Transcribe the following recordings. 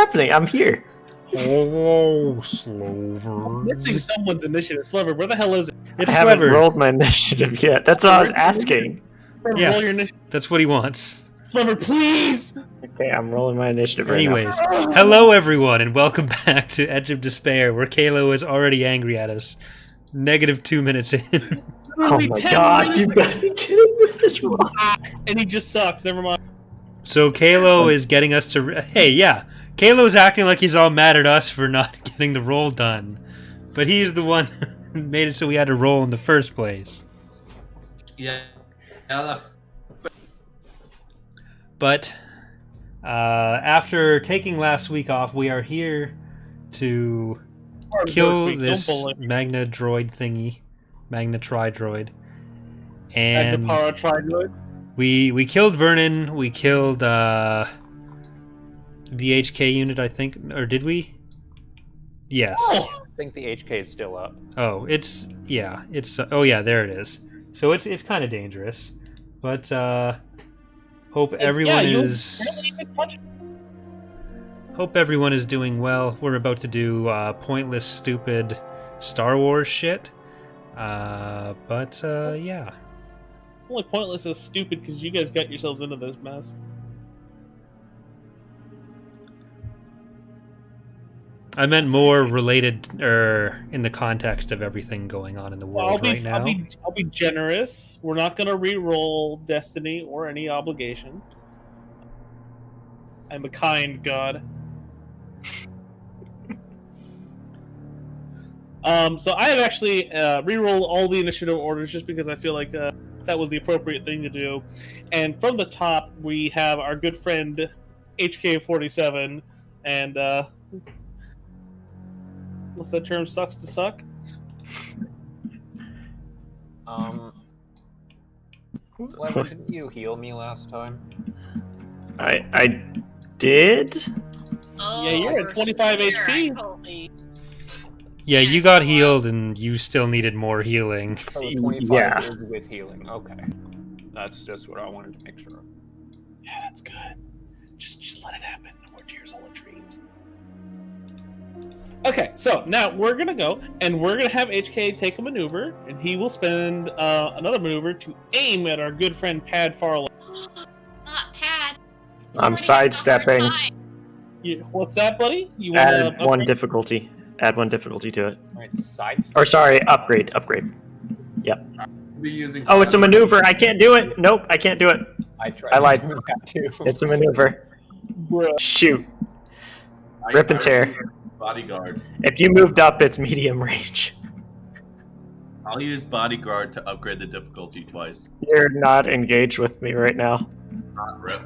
happening? I'm here. Oh, Slover. Missing someone's initiative. Slover, where the hell is it? It's I haven't Slover. rolled my initiative yet. That's what I was asking. Slover, Yeah. roll your initiative. That's what he wants. Slover, please! Okay, I'm rolling my initiative right Anyways, hello everyone, and welcome back to Edge of Despair, where Kalo is already angry at us. -2 minutes in. now. Oh my gosh, you've got to be kidding me. This roll. And he just sucks, never mind. So Kalo is getting us to... Hey, yeah. Kalo's acting like he's all mad at us for not getting the roll done. But he's the one who made it so we had to roll in the first place. Yeah, that's... But after taking last week off, we are here to kill this Magna droid thingy. Magna tri-droid. And Magnapara tri-droid. we killed Vernon, we killed the HK unit, I think, or did we? Yes. Oh. I think the HK is still up. Oh, it's oh yeah, there it is. So it's kind of dangerous, but hope everyone is doing well. We're about to do pointless, stupid Star Wars shit. Yeah. It's only pointless as stupid because you guys got yourselves into this mess. I meant more related, in the context of everything going on in the world right now. I'll be generous. We're not going to re-roll Destiny or any obligation. I'm a kind god. So I have actually re-rolled all the initiative orders just because I feel like that was the appropriate thing to do. And from the top, we have our good friend HK47 and... what's that term? Sucks to suck? Clever, didn't you heal me last time? I did? Oh, Yeah, you're at 25 HP. Yeah, you got healed and you still needed more healing. So the 25 Yeah. is with healing. Okay. That's just what I wanted to make sure of. Yeah, that's good. Just let it happen. No more tears, only dreams. Okay, so now we're gonna go and we're gonna have HK take a maneuver, and he will spend another maneuver to aim at our good friend Pad Farlow. Not Pad. I'm sidestepping. What's that, buddy? You Add want one difficulty. Add one difficulty to it. Alright, side. Or sorry, upgrade. Yep. Be using Oh, it's a maneuver. I can't do it. Nope, I can't do it. I tried. I lied. doing that too. It's a maneuver. Bruh. Shoot. Rip and tear. Bodyguard. If you moved up, it's medium range. I'll use bodyguard to upgrade the difficulty twice. You're not engaged with me right now. Rip.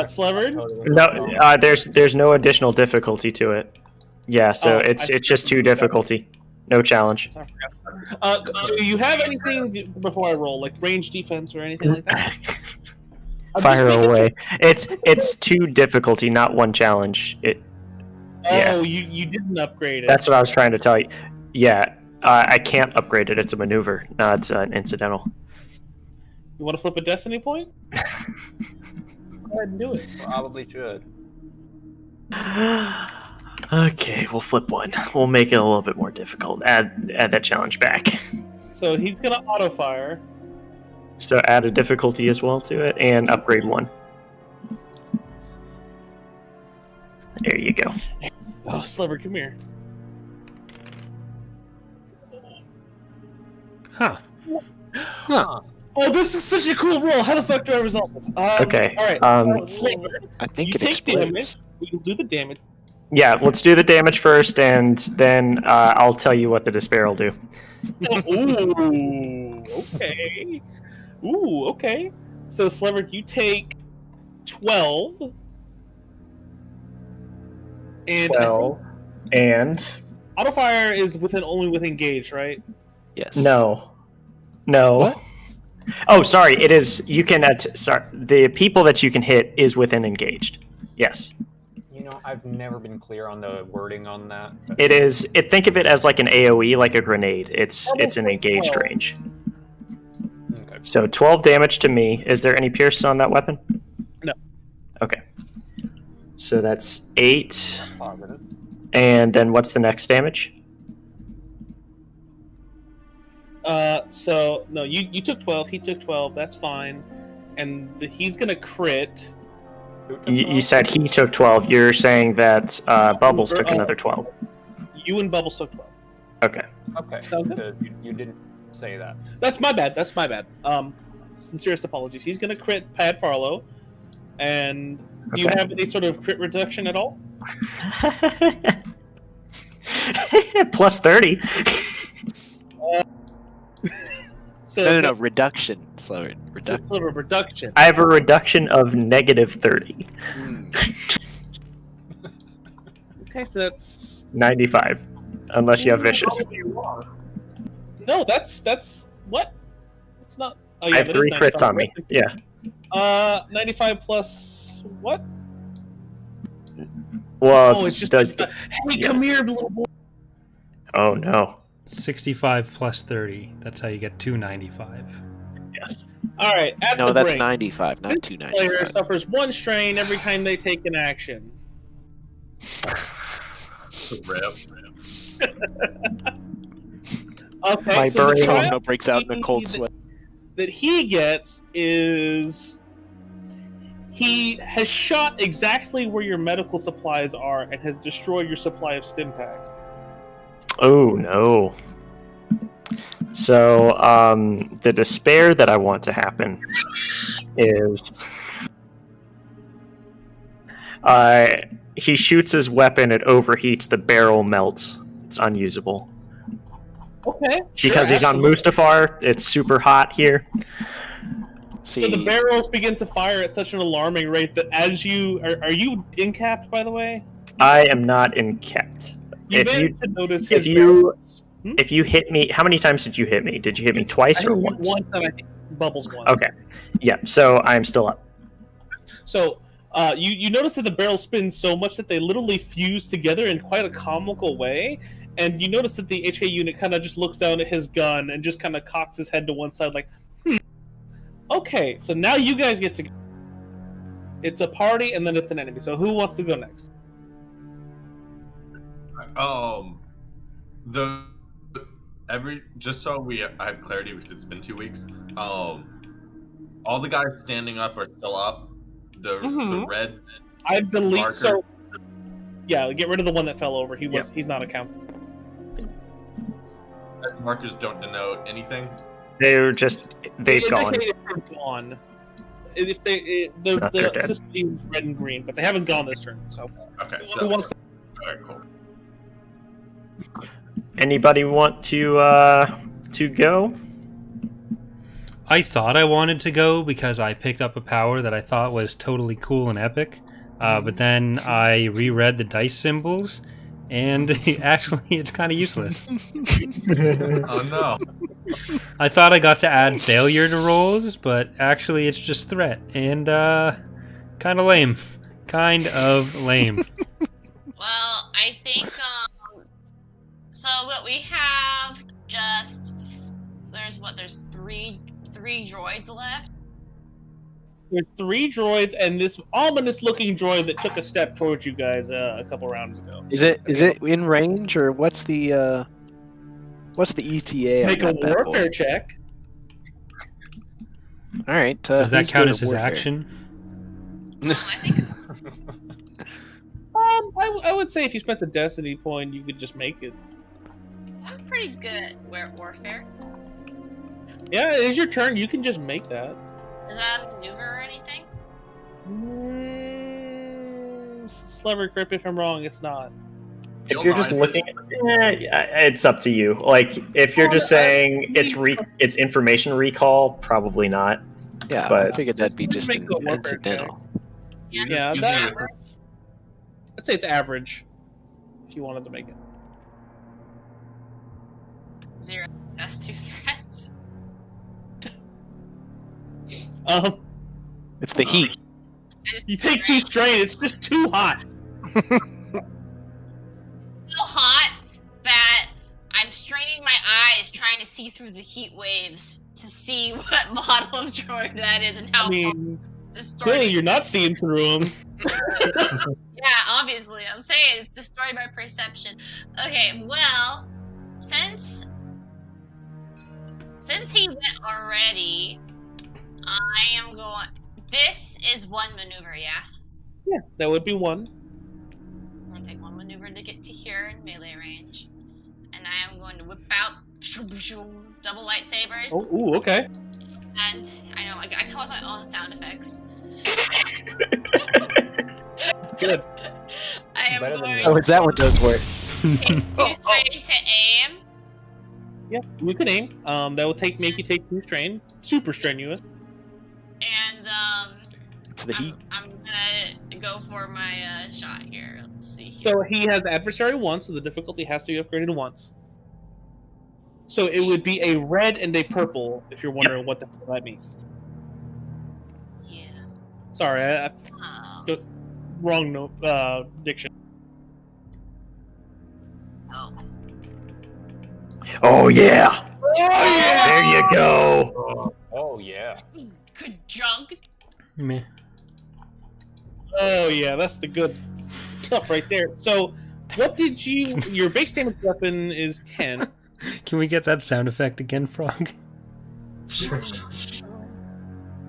Slevered? No, there's no additional difficulty to it. Yeah, so it's just 2 difficulty. No challenge. I forgot. Do you have anything before I roll, like range defense or anything like that? Fire away. It's 2 difficulty, not 1 challenge. Yeah. You didn't upgrade it. That's what I was trying to tell you. Yeah, I can't upgrade it. It's a maneuver, not incidental. You want to flip a destiny point? Go ahead and do it. Probably should. Okay, we'll flip one. We'll make it a little bit more difficult. Add that challenge back. So he's gonna auto fire. So add a difficulty as well to it, and upgrade 1. There you go. Oh, Sliver, come here. Huh. Huh. Oh, this is such a cool roll. How the fuck do I resolve this? Okay, All right. Sliver, I think you it take explodes. damage. We will do the damage. Yeah, let's do the damage first, and then I'll tell you what the despair will do. Ooh, okay. Ooh, okay. So, Sliver, you take 12. And 12. And auto fire is only with engaged, right? Yes. no. What? Oh, sorry. It is. You can. The people that you can hit is within engaged. Yes. You know, I've never been clear on the wording on that. It is. Think of it as like an AOE, like a grenade. It's an engaged 12. range. Okay. So 12 damage to me. Is there any pierce on that weapon? No. Okay. So that's 8. Positive. And then what's the next damage? So no, you took 12. He took 12. That's fine. And he's gonna crit. You said he took 12. You're saying that Bubbles took another 12. You and Bubbles took 12. Okay. Okay. Sound good? You didn't say that. That's my bad. That's my bad. Sincerest apologies. He's gonna crit Pad Farlow. And do you have any sort of crit reduction at all? Plus 30. So No, reduction. Sorry, Sort of a reduction. I have a reduction of negative 30. Okay, so that's 95. Unless you have vicious. no. That's what? It's not. Oh I yeah, have that is 3 crits 95. on me. Yeah. 95 plus what? Well, Oh, it's just. does Hey, come here, little boy. Oh no. 65 plus 30. That's how you get 295. Yes. All right. At No, the that's break, 95, not this 295. player suffers 1 strain every time they take an action. Rip. Okay, My so the brain trial Tomno breaks out in a cold sweat. that he gets is he has shot exactly where your medical supplies are and has destroyed your supply of stim packs. Oh no. So, the despair that I want to happen is he shoots his weapon, it overheats, the barrel melts. It's unusable. Okay. Because he's on absolutely. Mustafar, it's super hot here. So the See, barrels begin to fire at such an alarming rate that as you are you incapped, by the way? I am not encapped. You If you managed to notice if his you- barrels. If you hit me, how many times did you hit me? Did you hit me twice I or hit you once? once and I hit Bubbles once. Okay. Yeah, so I'm still up. So you notice that the barrels spin so much that they literally fuse together in quite a comical way, and you notice that the HK unit kind of just looks down at his gun and just kind of cocks his head to one side like, Okay, so now you guys get to go. It's a party and then it's an enemy. So who wants to go next? Just so I have clarity because it's been 2 weeks. All the guys standing up are still up. The red I've deleted. marker. So yeah, get rid of the one that fell over. He's not accounted. markers don't denote anything. They've gone. They're gone. If the Not they're dead. system is red and green, but they haven't gone this turn. So Okay, who so wants to? all right, cool. Anybody want to go? I thought I wanted to go because I picked up a power that I thought was totally cool and epic. But then I reread the dice symbols, and actually it's kind of useless. Oh no. I thought I got to add failure to rolls, but actually it's just threat, and kind of lame. Kind of lame. Well, I think, so what we have there's three droids left. There's 3 droids and this ominous-looking droid that took a step towards you guys a couple rounds ago. is it in range or what's the ETA Make on a that bad boy? warfare check. All right. Does that who's count good as at his warfare? action? I think I would say if you spent the destiny point, you could just make it. I'm pretty good at warfare. Yeah, it is your turn. You can just make that. Is that a maneuver or anything? Sliver grip. If I'm wrong, it's not. If you're just looking, it's up to you. Like, if you're just saying it's information recall, probably not. Yeah, But- I figured that'd be just Make a warfare incidental. Yeah, Using that- your- I'd say it's average. If you wanted to make it. 0. That's 2 threats. It's the heat. You take 2 strain. It's just too hot. So hot that I'm straining my eyes trying to see through the heat waves to see what model of droid that is and how I mean, Clearly, distorting. you're not seeing through him. Yeah, obviously. I'm saying it's distorting my perception. Okay, well, since he went already, I am going. This is one maneuver, yeah. Yeah, that would be one. I'm gonna take one maneuver to get to here in melee range, and I am going to whip out double lightsabers. Oh, ooh, okay. And I know I come with my own sound effects. Good. I am Better than going yours. Oh, is that what does work? to take 2 strain to aim. Yeah, you can aim. That will make you take 2 strain. Super strenuous. And It's the heat. I'm gonna go for my shot here. Let's see. So he has adversary 1, so the difficulty has to be upgraded once. So it would be a red and a purple, if you're wondering what the hell that means. Yeah. Sorry, I Um, wrong diction. oh. Oh yeah! Oh yeah! There you go. Oh yeah. Conjunct. Meh. Oh yeah, that's the good stuff right there. So, what did you? Your base damage weapon is 10. Can we get that sound effect again, Frog?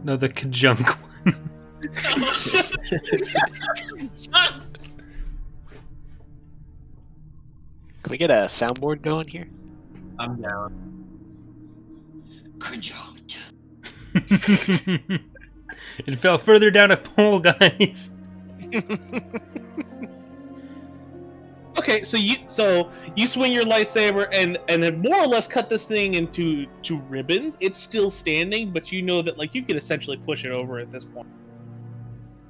No, the conjunct one. Conjunct. Can we get a soundboard going here? I'm down. Conjunct. It fell further down a pole, guys. Okay, so you swing your lightsaber and have more or less cut this thing into 2 ribbons. It's still standing, but you know that like you could essentially push it over at this point.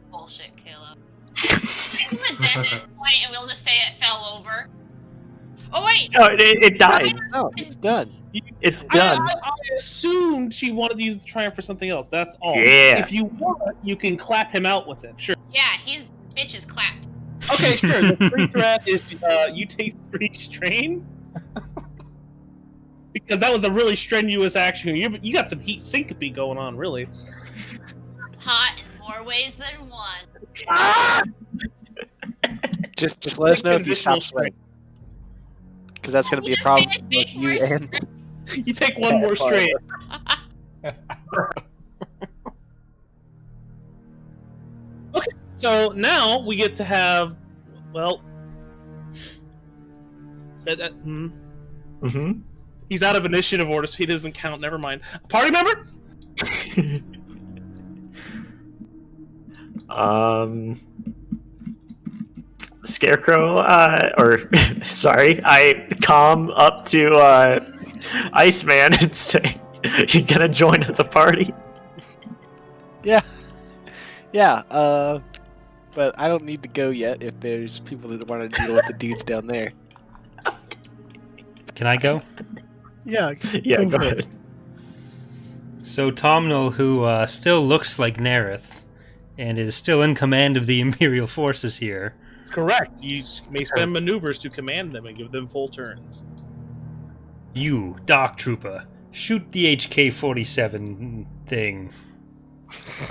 Bullshit, Caleb. Give him a dead point, and we'll just say it fell over. Oh wait. Oh, it died. Oh, it's done. It's done. I assumed she wanted to use the triumph for something else. That's all. Yeah. If you want, you can clap him out with it. Sure. Yeah, he's bitches clapped. Okay, sure. The free threat is you take 3 strain. Because that was a really strenuous action. You got some heat syncope going on, really. Hot in more ways than one. Ah! Just let us know if you Additional stop sweating. Because that's going to be a problem with you and... You take 1 more strain. Okay, so now we get to have, well, Mm-hmm. he's out of initiative order, so he doesn't count. Never mind. Party member? Scarecrow, or sorry, I calm up to Iceman and say, "You gonna join the party?" Yeah. Yeah, but I don't need to go yet if there's people that want to deal with the dudes down there. Can I go? Yeah. Yeah, go ahead. So Tomno, who still looks like Nerith, and is still in command of the Imperial forces here. That's correct. You may spend maneuvers to command them and give them full turns. You, Dark Trooper, shoot the HK-47 thing.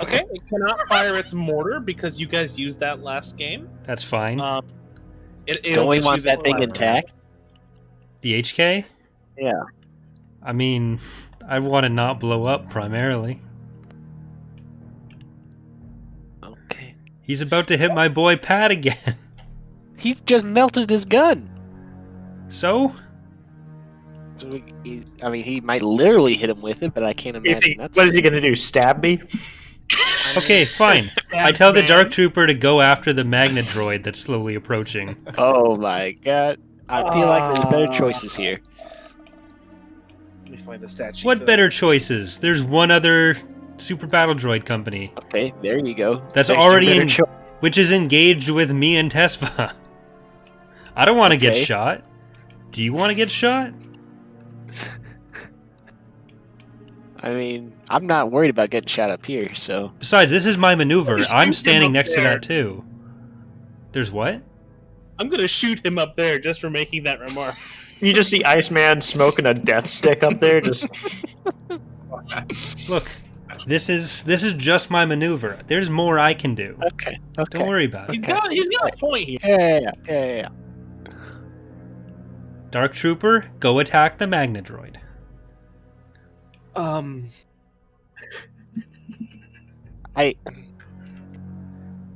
Okay, it cannot fire its mortar because you guys used that last game. That's fine. Don't we want that thing intact? The HK? Yeah. I mean, I want to not blow up primarily. Okay. He's about to hit my boy Pad again. He just melted his gun. So? So he might literally hit him with it, but I can't imagine that's... What is he gonna do? Stab me? Okay, fine. I tell the Dark Trooper to go after the Magna droid that's slowly approaching. Oh my god. I feel like there's better choices here. Let me find the stat sheet. What better choices? There's one other Super Battle Droid company Okay, there you go. that's There's already better in, cho- which is engaged with me and Tessa. I don't want to get Okay. shot. Do you want to get shot? I mean, I'm not worried about getting shot up here, so... Besides, this is my maneuver. Just I'm shoot him standing up next to there. that too. There's what? I'm gonna shoot him up there just for making that remark. You just see Iceman smoking a death stick up there. Just Look, This is just my maneuver. There's more I can do. Okay. Okay. Don't worry about He's it. got a point here. Yeah. Dark Trooper, go attack the Magna Droid.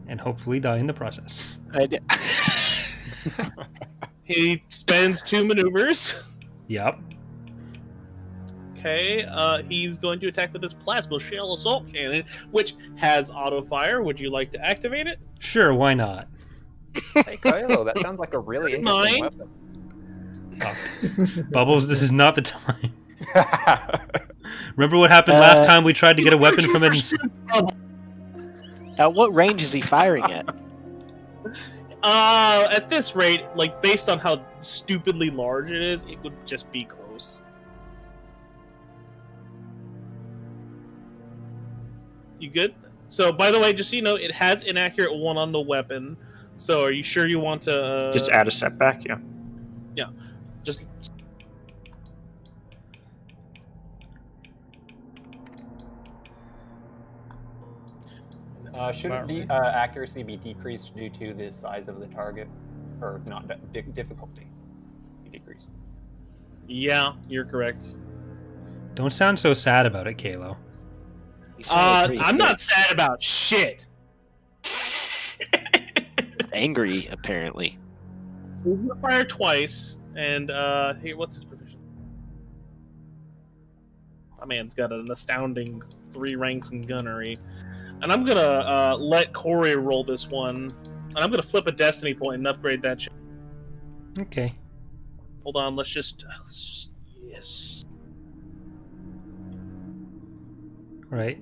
And hopefully die in the process. He spends 2 maneuvers. Yep. Okay, he's going to attack with his plasma shell assault cannon, which has auto fire. Would you like to activate it? Sure, why not? Hey, Kylo, that sounds like a really interesting Mine? weapon. Bubbles, this is not the time. Remember what happened last time we tried to get a weapon from it? At what range is he firing at? At this rate, like based on how stupidly large it is, it would just be close. You good? So, by the way, just so you know, it has inaccurate 1 on the weapon. So, are you sure you want to Just add a setback, yeah. Yeah, just. Shouldn't the accuracy be decreased due to the size of the target? Or not, difficulty be decreased? Yeah, you're correct. Don't sound so sad about it, Kalo. I'm not sad about shit. Angry, apparently. So he's gonna fire twice, and here, what's his provision? My man's got an astounding 3 ranks in gunnery, and I'm gonna let Corey roll this one, and I'm gonna flip a destiny point and upgrade that. Okay. Hold on, let's just yes. Right.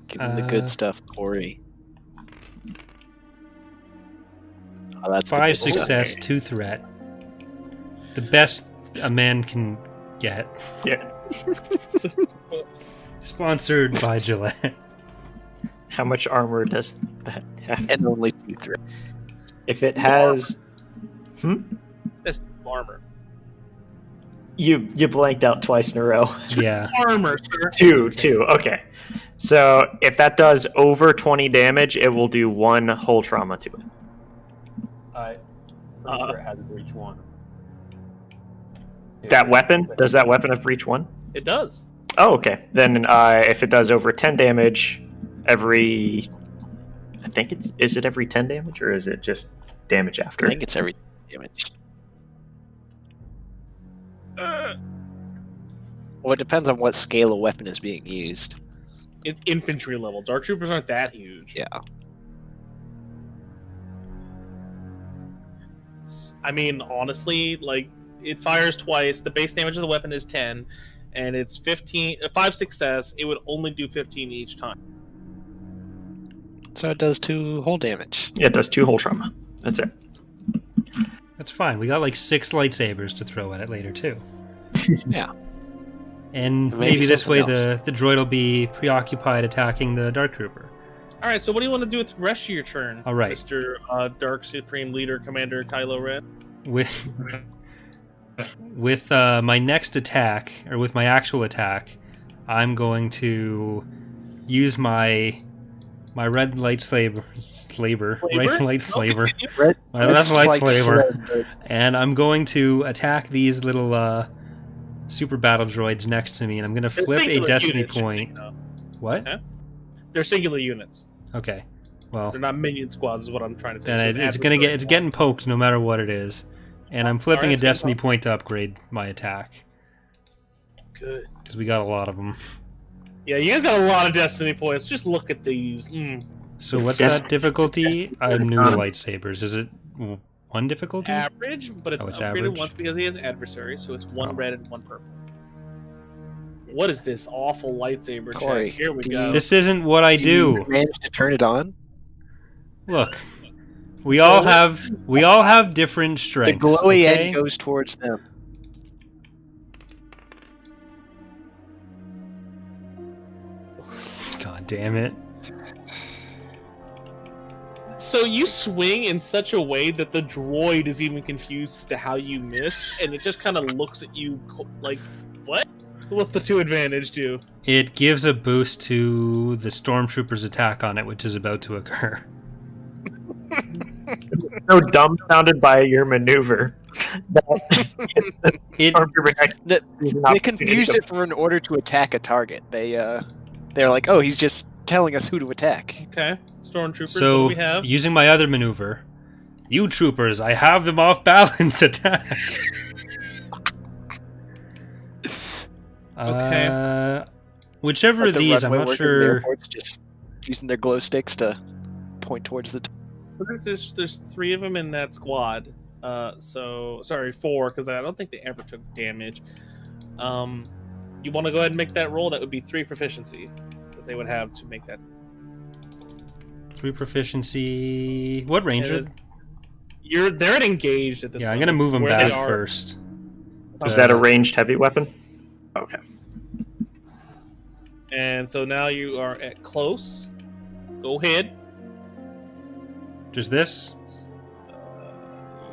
Give him the good stuff, Corey. Oh, that's 5 the good success, stuff. 2 threat. The best a man can get. Yeah. Sponsored by Gillette. How much armor does that have? And only 2 threats. If it has... That's armor. You blanked out twice in a row. Yeah. Armor, sir. Two. Okay. So if that does over 20 damage, it will do 1 whole trauma to it. Pretty sure it has breach 1. That weapon? Does that weapon have breach 1? It does. Oh, okay. Then if it does over 10 damage, every... I think it's... Is it every 10 damage, or is it just damage after? I think it's every damage. Well, it depends on what scale a weapon is being used. It's infantry level. Dark troopers aren't that huge. Yeah. I mean, honestly, like, it fires twice. The base damage of the weapon is 10, and it's 5 success. It would only do 15 each time. So it does 2 whole damage. Yeah, it does 2 whole trauma. That's it. That's fine. We got like 6 lightsabers to throw at it later, too. Yeah. And Maybe maybe this way something the droid will be preoccupied attacking the Dark Trooper. All right, so what do you want to do with the rest of your turn, All right. Mr. Dark Supreme Leader Commander Kylo Ren? With my next attack, or with my actual attack, I'm going to use my red lightsaber, and I'm going to attack these little super battle droids next to me, and I'm going to flip a destiny point. What? Okay. They're singular units. Okay. Well, They're not minion squads, is what I'm trying to say. then So it's getting poked no matter what it is, and I'm flipping Alright, a destiny so- point to upgrade my attack Good. because we got a lot of them. Yeah, you guys got a lot of destiny points. Just look at these. So what's Yes. that difficulty? I'm new to lightsabers. Is it 1 difficulty? Average, but it's it's upgraded average. once because he has adversaries, so it's 1 Oh. red and 1 purple. What is this awful lightsaber Corey, check? Here we do go. This isn't what I Do do. you manage to turn it on? Look, we all have different The strengths. glowy okay? end goes towards them. God damn it! So you swing in such a way that the droid is even confused as to how you miss, and it just kind of looks at you like, what? What's the 2 advantage do? It gives a boost to the stormtrooper's attack on it, which is about to occur. So dumbfounded by your maneuver. That It They confused it for an order to attack a target. They're like, oh, he's just telling us who to attack. Okay, stormtroopers. What do so we have? using my other maneuver, you troopers, I have them off balance. Attack. Okay. Whichever Like of the these, I'm runway not workers in the sure. airports just using their glow sticks to point towards the. There's 3 of them in that squad. So sorry, 4 because I don't think they ever took damage. You want to go ahead and make that roll? That would be 3 proficiency that they would have to make that. 3 proficiency. What range are? They're at engaged at this. Yeah, I'm point, gonna move them where they back are. first. Is that a ranged heavy weapon? Okay. And so now you are at close. Go ahead. Just this?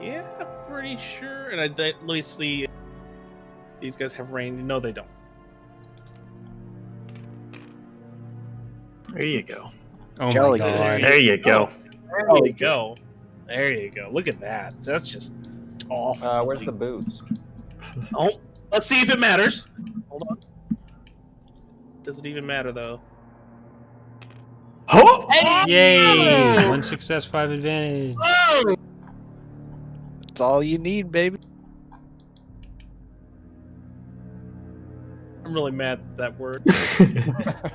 Yeah, pretty sure. And let me see. These guys have range. No, they don't. There you go. Oh Jolly my good. god. There you go. There you go. There you go. Look at that. That's just awful. Where's the boost? Oh, let's see if it matters. Hold on. Does it even matter though? Oh! Yay! 1 success, 5 advantage. Oh! That's all you need, baby. I'm really mad at that word. It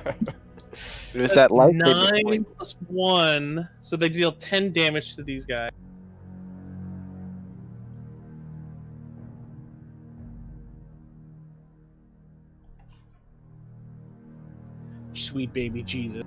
was that light. 9 plus 1, so they deal 10 damage to these guys. Sweet baby Jesus.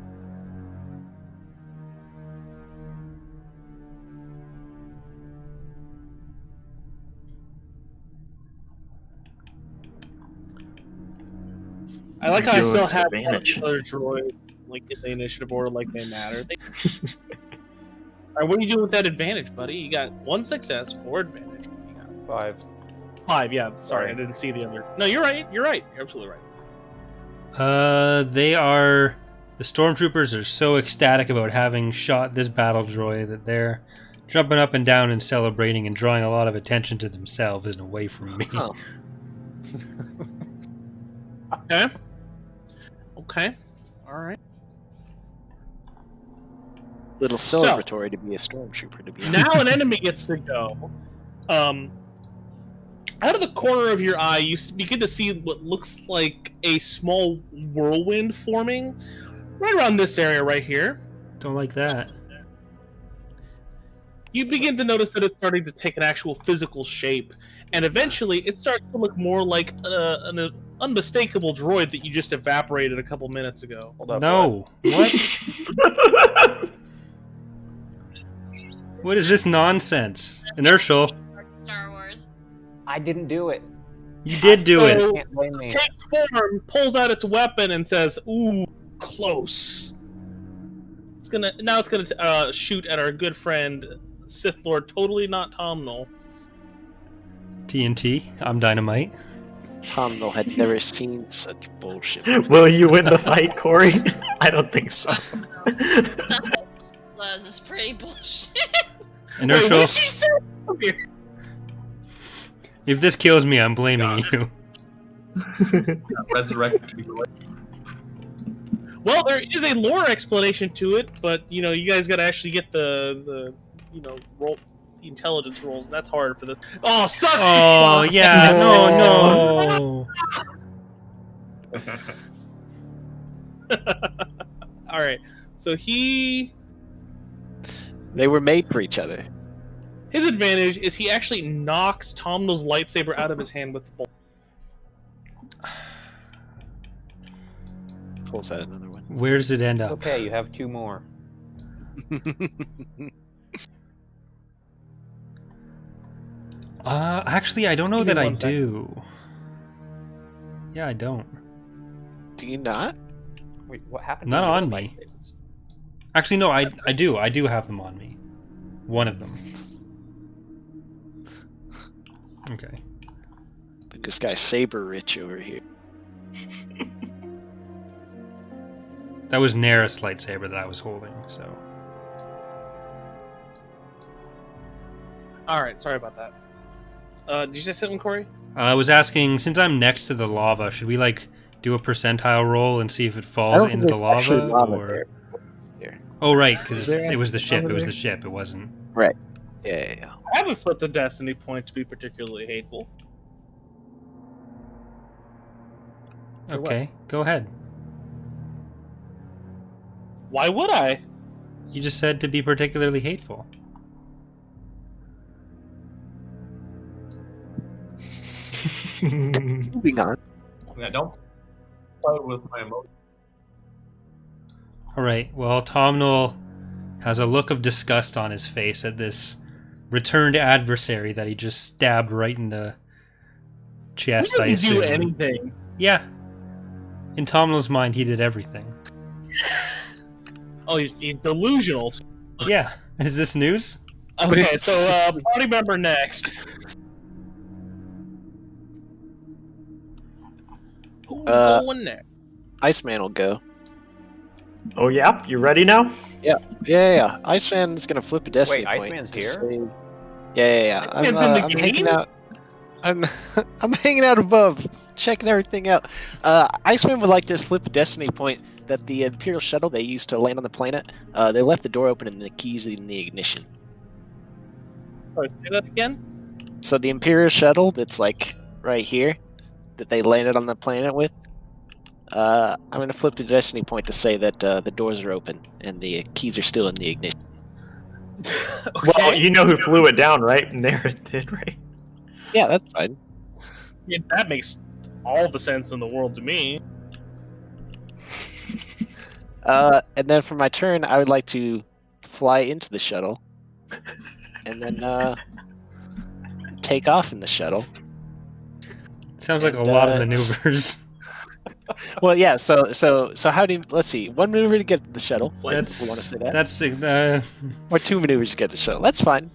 I like how I Doing still have advantage. other droids like in the initiative order, like they matter. Alright, what are you doing with that advantage, buddy? You got 1 success, 4 advantage. What do you got? 5. 5, yeah. Sorry, I didn't see the other. No, you're right. You're right. You're absolutely right. They are. The stormtroopers are so ecstatic about having shot this battle droid that they're jumping up and down and celebrating and drawing a lot of attention to themselves and away from me. Huh. Okay. Okay. All right. Little So- celebratory to be a stormtrooper. To be Now an enemy gets to go. Out of the corner of your eye, you begin to see what looks like a small whirlwind forming right around this area right here. Don't like that. You begin to notice that it's starting to take an actual physical shape, and eventually it starts to look more like an unmistakable droid that you just evaporated a couple minutes ago. Hold up. No. What? What is this nonsense? Inertial. Star Wars. I didn't do it. You did do it. So, Can't blame me. takes form, pulls out its weapon, and says, "Ooh, close." It's gonna shoot at our good friend Sith Lord, totally not Tomno. TNT. I'm dynamite. Tomno had never seen such bullshit. Will you win the fight, Corey? I don't think so. Stuff that was is pretty bullshit. Wait, Inertial. what did you say? Come here. If this kills me, I'm blaming you. Resurrected. Well, there is a lore explanation to it, but you guys got to actually get the roll the intelligence rolls. That's hard for this. Oh, sucks. Oh yeah, no. All right. So They were made for each other. his advantage is he actually knocks Tomno's lightsaber out of his hand with the bolt. Pulls out another one. Where does it end up? Okay, you have 2 more. Actually, I don't know Give me that I 1 second. do. Yeah, I don't. Do you not? Wait, what happened? Not to your on me. lightsabers? Actually, no, I do. I do have them on me. One of them. Okay. Like this guy's saber rich over here. That was Neris' lightsaber that I was holding, so... Alright, sorry about that. Did you say something, Corey? I was asking, since I'm next to the lava, should we, like, do a percentile roll and see if it I falls don't into think the there's actually lava? lava Or... there. Oh, right, because Is there it was the ship. lava It was there? the ship. It wasn't... Right. Yeah. I haven't flipped a destiny point to be particularly hateful. For what? Okay, go ahead. Why would I? You just said to be particularly hateful. Moving on. Yeah, don't play with my emotions. Alright, well, Tomno has a look of disgust on his face at this returned adversary that he just stabbed right in the chest, He I didn't do assume. anything. Yeah. In Tomno's mind, he did everything. Oh, he's delusional. Yeah. Is this news? Okay, so party member next. Who's going next? Iceman will go. Oh yeah, you ready now? Yeah. Iceman's gonna flip a destiny Wait, point. Iceman's to here? say- Yeah. Iceman's in the I'm game? hanging out. I'm hanging out above, checking everything out. Iceman would like to flip a destiny point that the Imperial shuttle they used to land on the planet. They left the door open and the keys in the ignition. Sorry, say that again? So the Imperial shuttle that's like right here, that they landed on the planet with. I'm gonna flip the destiny point to say that the doors are open and the keys are still in the ignition. Okay. Well, you know who flew it down, right? And there it did, right? Yeah, that's fine. Yeah, that makes all the sense in the world to me. And then for my turn, I would like to fly into the shuttle, and then take off in the shuttle. Sounds like a And, lot of maneuvers. Well, yeah. So how do you? Let's see. One maneuver to get to the shuttle. if we want to say that. That's Or two maneuvers to get to the shuttle. That's fine.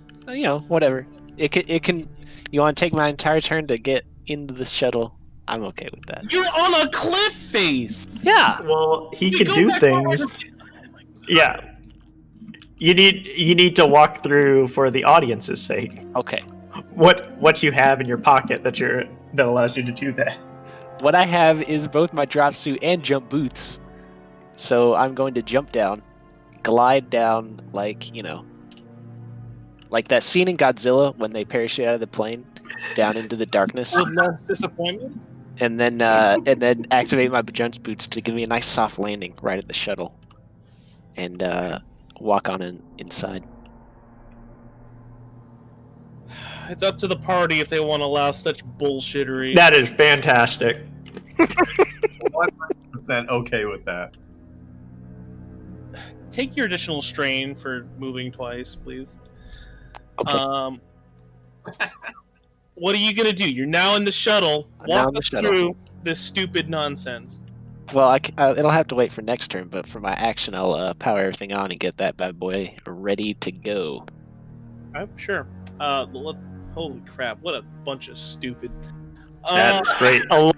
Whatever. It can. You want to take my entire turn to get into the shuttle? I'm okay with that. You're on a cliff face! Yeah. Well, he You can go do back things. Yeah. You need to walk through for the audience's sake. Okay. What you have in your pocket that allows you to do that. What I have is both my drop suit and jump boots. So I'm going to jump down, glide down like that scene in Godzilla when they parachute out of the plane down into the darkness, With no disappointment? and then activate my jump boots to give me a nice soft landing right at the shuttle, and walk on inside. It's up to the party if they want to allow such bullshittery. That is fantastic. 100% okay with that. Take your additional strain for moving twice, please. Okay. What are you gonna do? You're now in the shuttle. I'm now Walk in the us shuttle. through this stupid nonsense. Well, it'll have to wait for next turn, but for my action, I'll power everything on and get that bad boy ready to go. I'm sure. Holy crap! What a bunch of stupid. That's great. A lot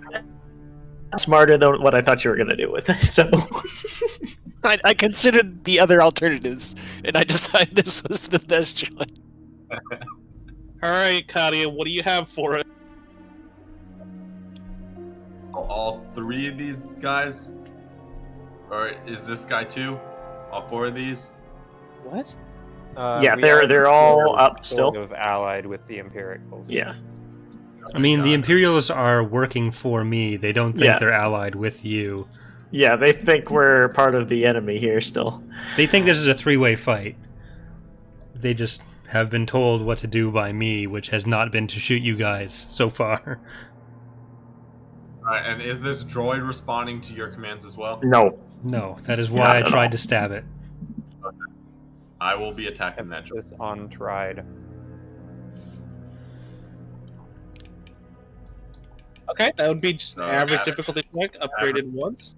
smarter than what I thought you were gonna do with it. So I considered the other alternatives, and I decided this was the best choice. All right, Katia, what do you have for it? All three of these guys? Or is this guy too? All four of these? What? yeah, We they're are all up sort still. of allied with the Imperials. Yeah. I mean, the Imperials are working for me. They don't think Yeah. they're allied with you. Yeah, they think we're part of the enemy here still. They think this is a three-way fight. They just have been told what to do by me, which has not been to shoot you guys so far. Alright, and is this droid responding to your commands as well? No. No, that is why Not I at tried all. to stab it. I will be attacking that droid. Emphasis on tried. Okay, that would be just an average Average. difficulty check, upgraded once.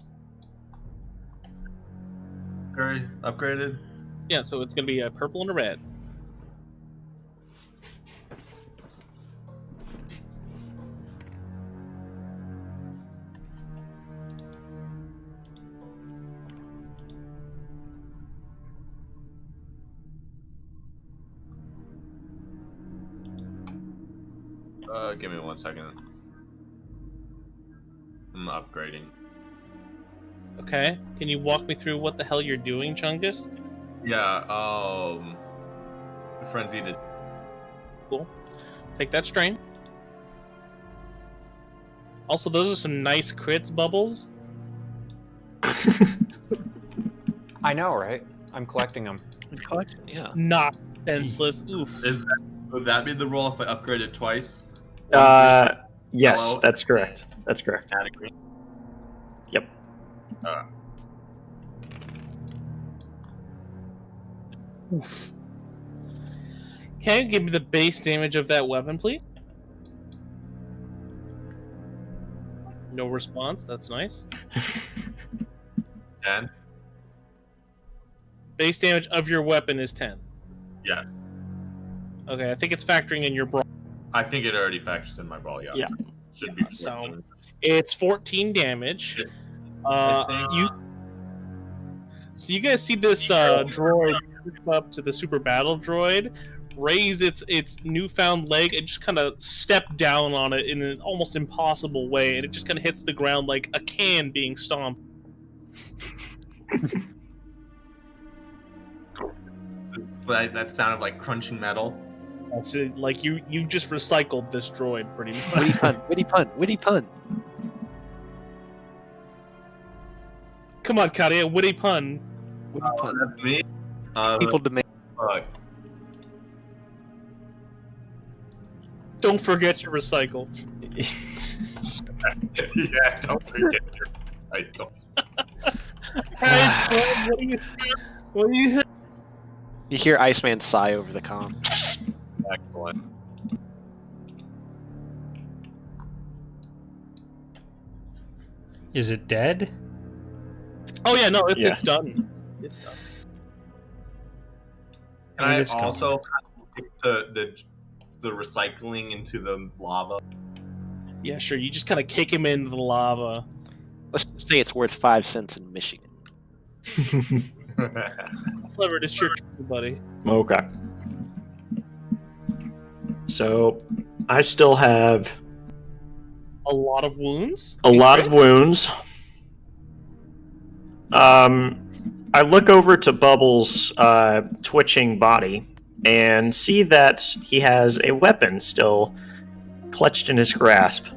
Very upgraded. Yeah, so it's gonna be a purple and a red. Give me 1 second. I'm upgrading. Okay. Can you walk me through what the hell you're doing, Chungus? Yeah, Frenzied. Cool. Take that strain. Also, those are some nice crits, Bubbles. I know, right? I'm collecting them. Yeah. Not senseless. Oof. Would that be the roll if I upgrade it twice? Yes, Hello? that's correct. That's correct. Adequate. Yep. Oof. Okay, give me the base damage of that weapon, please. No response. That's nice. 10? Base damage of your weapon is 10. Yes. Okay, I think it's factoring in your brawl. I think it already factors in my brawl, yeah. Yeah. Should be So 14. it's 14 damage. So you guys see this droid up to the super battle droid, raise its newfound leg and just kind of step down on it in an almost impossible way, and it just kind of hits the ground like a can being stomped. That sounded like crunching metal. That's it, like you just recycled this droid pretty much. Witty pun. Witty pun. Witty pun. Come on, Kadia, witty pun. Witty pun. That's me. People demand. Fuck. Don't forget your recycle. Yeah, don't forget your cycle. Hey, Droid, what do you You hear Iceman sigh over the comm. Excellent. Is it dead? Oh yeah, no, it's Yeah. it's done. It's done. Can I It's gone. also pick the recycling into the lava? Yeah, sure. You just kind of kick him into the lava. Let's just say it's worth 5 cents in Michigan. Sliver, it's your turn, buddy. Okay. So I still have A lot of wounds. a lot of wounds. I look over to Bubbles' twitching body and see that he has a weapon still clutched in his grasp.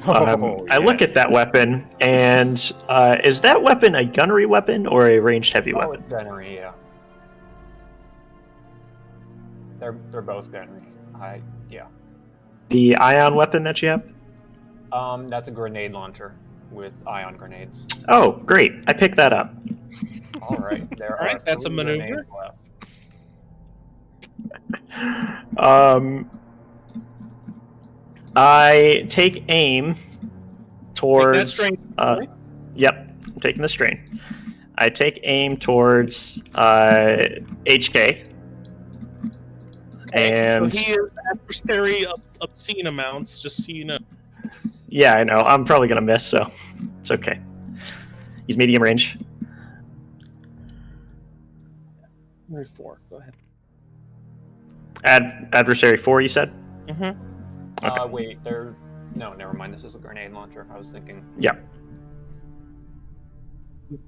I look at that weapon, and is that weapon a gunnery weapon or a ranged heavy Oh, weapon? it's gunnery, yeah. They're both gunnery. Yeah. The ion weapon that you have? That's a grenade launcher with ion grenades. Oh, great. I picked that up. All right, there All right, are that's a 3 maneuver. grenades left. I take aim towards. Take that strain, right? Yep, I'm taking the strain. I take aim towards HK. And so he is adversary of obscene amounts, just so you know. yeah, I know. I'm probably gonna miss, so it's okay. He's medium range. Number 4. Go ahead. Adversary 4, you said? Mm-hmm. Okay. Wait, no, never mind. This is a grenade launcher. I was thinking. Yeah.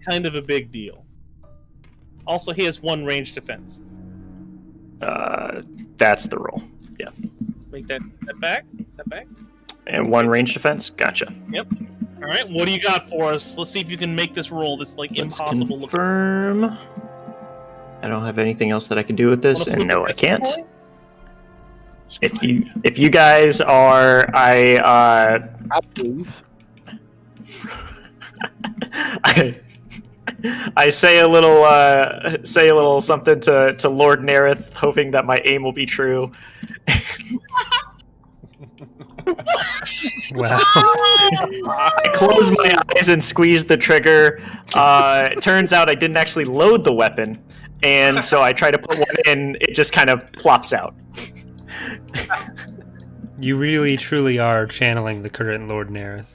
Kind of a big deal. Also, he has 1 range defense. That's the roll. Yeah. Make that step back. Step back. And 1 range defense. Gotcha. Yep. All right. What do you got for us? Let's see if you can make this roll. This like Let's impossible looking. confirm. I don't have anything else that I can do with this, Wanna and flip no, the I can't. coin? If you guys are, Please. I say a little something to Lord Nerith, hoping that my aim will be true. Wow. I close my eyes and squeeze the trigger. It turns out I didn't actually load the weapon, and so I try to put one in. It just kind of plops out. You really, truly are channeling the current Lord Nerith.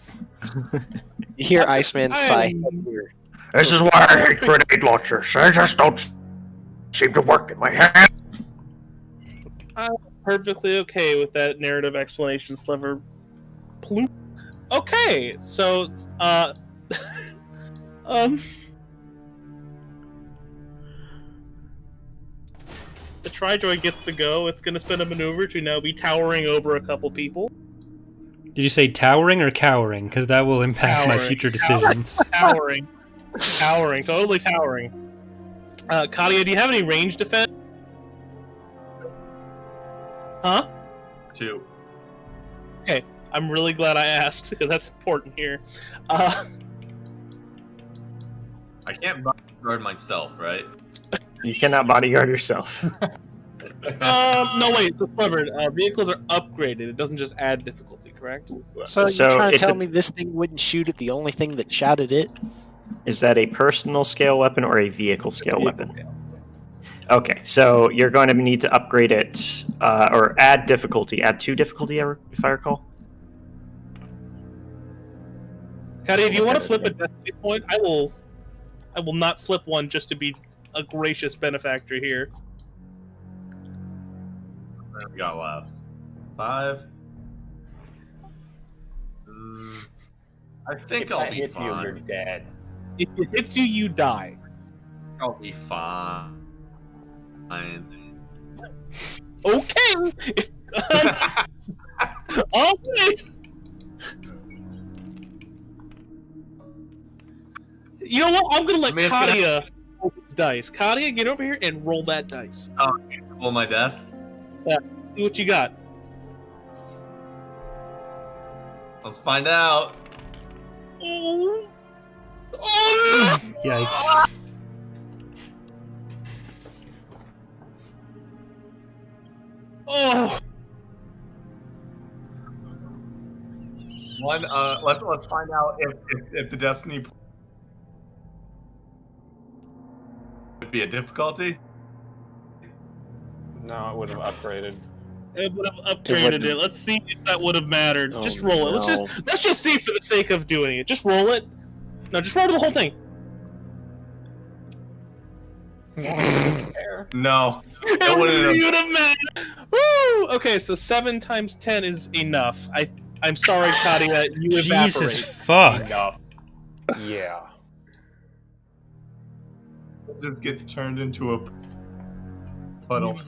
You hear Iceman sigh. This is why I hate grenade launchers. They just don't seem to work in my hand. perfectly okay with that narrative explanation, Sliver. Ploop. Okay, so the tri-droid gets to go. It's going to spin a maneuver to now be towering over a couple people. Did you say towering or cowering? Because that will impact my Towering. future decisions. Towering, totally towering. Katia, do you have any range defense? Huh? 2. Okay, I'm really glad I asked because that's important here. I can't bodyguard myself, right? You cannot bodyguard yourself. No, wait. So, Sliver, vehicles are upgraded. It doesn't just add difficulty, correct? So you're So trying to it tell de- me this thing wouldn't shoot at the only thing that shot at it? Is that a personal scale weapon or a vehicle scale Vehicle weapon? scale. Okay, so you're going to need to upgrade it or add difficulty. Add 2 difficulty, if I recall. Katia, do you want to flip a destiny point? I will not flip one just to be a gracious benefactor here. What do we got left? 5. I think If I'll that be hits you, you're fine. dead. If it hits you, you die. I'll be fine. Okay. Okay. You know what? I'm gonna let I mean, it's gonna- Katia roll these dice. Katia, get over here and roll that dice. Roll my death. See what you got. Let's find out. Oh. Oh no! Yikes. Oh. One. Let's find out if the destiny would be a difficulty. No, it would have upgraded. It would have upgraded it. Let's see if that would have mattered. Oh, just roll it. Let's just see for the sake of doing it. Just roll it. No, just roll the whole thing. No. It wouldn't have- would have mattered. Woo! Okay, so 7 times 10 is enough. I'm sorry, Katia. You evaporate. Jesus fuck. Enough. Yeah. It just gets turned into a puddle.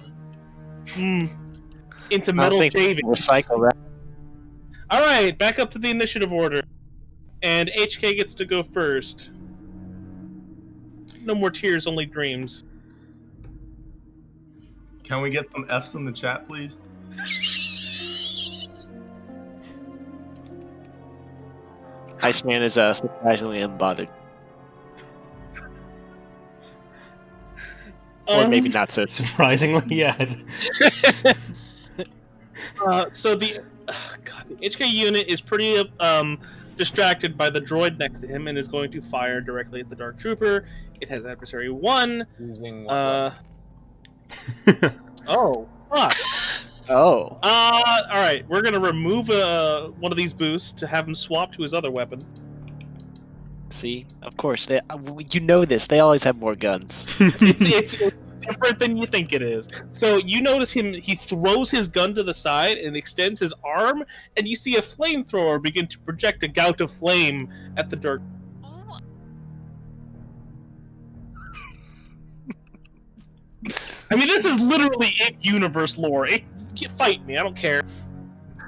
Into I metal don't think we shaving. can recycle that. All right, back up to the initiative order, and HK gets to go first. No more tears, only dreams. Can we get some F's in the chat, please? Iceman is surprisingly unbothered. Or maybe not so. Surprisingly, yeah. So the HK unit is pretty distracted by the droid next to him and is going to fire directly at the Dark Trooper. It has adversary 1. Using what Oh, fuck. Oh. All right, we're gonna remove one of these boosts to have him swap to his other weapon. See, of course, you know this. They always have more guns. It's different than you think it is. So you notice him, he throws his gun to the side and extends his arm, and you see a flamethrower begin to project a gout of flame at the Dark. Oh, I mean, this is literally in-universe lore. Fight me, I don't care.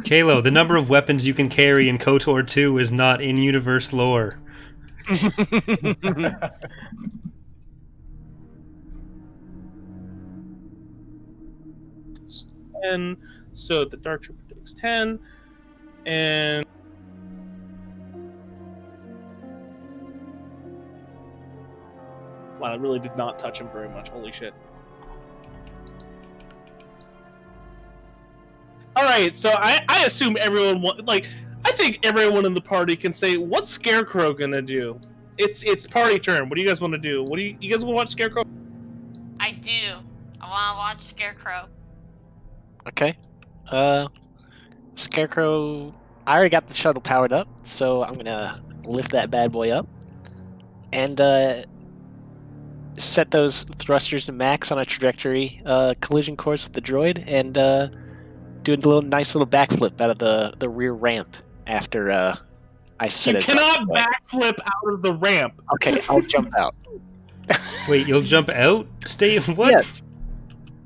Kalo, the number of weapons you can carry in KOTOR 2 is not in universe lore. And so the Dark Trooper takes 10, and wow, it really did not touch him very much. Holy shit. Alright, so I assume everyone, I think everyone in the party can say, what's Scarecrow gonna do? It's party turn. What do you guys want to do? You guys want to watch Scarecrow? I do. I want to watch Scarecrow. Okay. Scarecrow. I already got the shuttle powered up, so I'm gonna lift that bad boy up and set those thrusters to max on a trajectory collision course with the droid and doing a nice little backflip out of the rear ramp after I set You it. cannot backflip out of the ramp. Okay, I'll jump out. Wait, you'll jump out? Stay. What? Yes.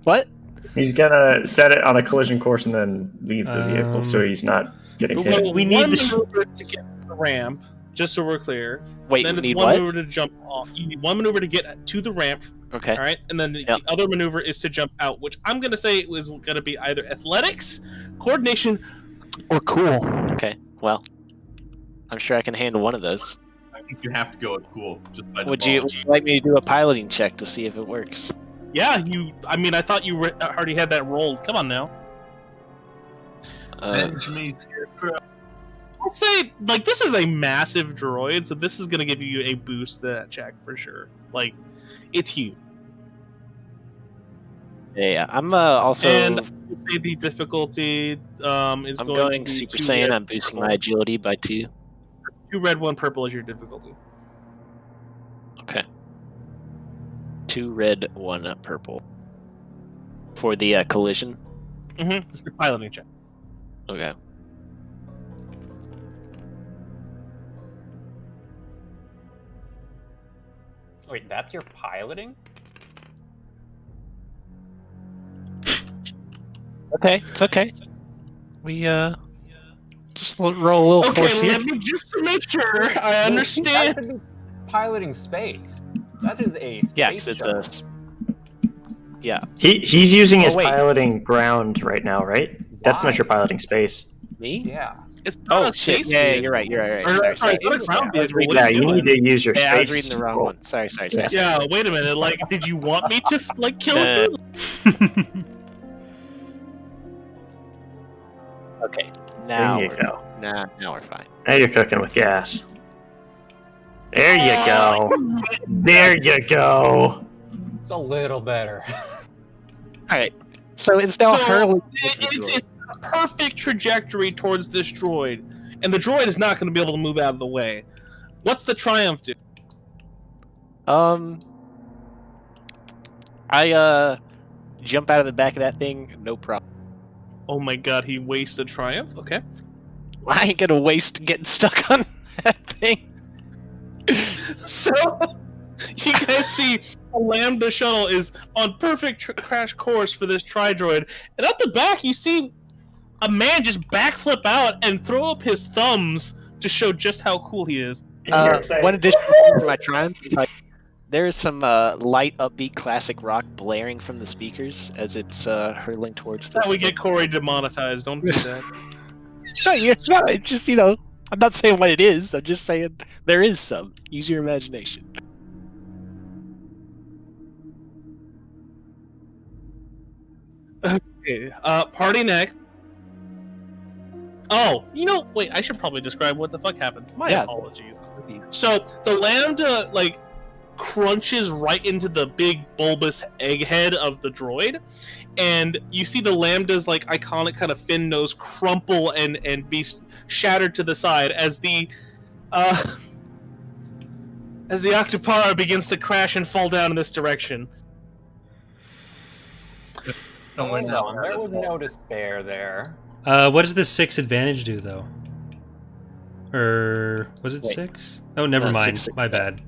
What? He's gonna set it on a collision course and then leave the vehicle, so he's not getting But hit. So we need one the- maneuver to get to the ramp, just so we're clear. Wait, Then we it's need one what? maneuver to jump off. You need one maneuver to get to the ramp, Okay. all right? And then the Yep. other maneuver is to jump out, which I'm going to say is going to be either athletics, coordination, or cool. Okay. Well, I'm sure I can handle one of those. I think you have to go with cool. Just by Would default. you like me to do a piloting check to see if it works? Yeah, I thought you already had that rolled. Come on now. Avenge me, Scarecrow. I'll say, like, this is a massive droid, so this is going to give you a boost to that check for sure. Like, it's huge. Yeah. I'm also. And I'll say the difficulty is I'm going going to be Super 2 Saiyan. red, I'm boosting my purple. agility by 2. 2 red, 1 purple is your difficulty. Okay. 2 red, 1 purple. For the collision. Mm-hmm. It's the piloting check. Okay. Wait, that's your piloting? Okay, it's okay. We just roll a little Okay, force here. let me just to make sure I That understand. should be piloting space. That is a space Yeah, 'cause it's shuttle. He's using his Oh, wait. piloting ground right now, right? That's Why? not your piloting space. Me? Yeah. It's not Oh a shit! space Yeah, vehicle. you're right. You're right. Or, Sorry, sorry. it's not a ground I was vehicle. reading What are Yeah, you doing? need to use your Yeah, I was space. reading the wrong one. Sorry. Yeah, wait a minute. Like, did you want me to like kill Nah. you? Okay. Now There you we're go. now we're fine. Now you're cooking with gas. There you go. There you go. It's a little better. All right. So it's now So, hurling. It's a perfect trajectory towards this droid, and the droid is not going to be able to move out of the way. What's the Triumph do? I jump out of the back of that thing, no problem. Oh my god, he wasted Triumph. Okay. I ain't gonna waste getting stuck on that thing. So, you guys see a Lambda shuttle is on perfect crash course for this tri-droid, and at the back you see a man just backflip out and throw up his thumbs to show just how cool he is. One additional thing for my Triumph, like, there is some light, upbeat, classic rock blaring from the speakers as it's hurtling towards. That's how we get Corey demonetized. Don't do that. No, it's just, I'm not saying what it is. I'm just saying there is some. Use your imagination. Okay, party next. Oh, wait, I should probably describe what the fuck happened. My Yeah. apologies. So, the Lambda, crunches right into the big bulbous egghead of the droid, and you see the Lambda's, iconic kind of fin nose crumple and be shattered to the side as the Octopara begins to crash and fall down in this direction. Hold on, there was no despair there. What does the 6 advantage do, though? Or was it Wait. 6? Oh, never mind. 6. My bad.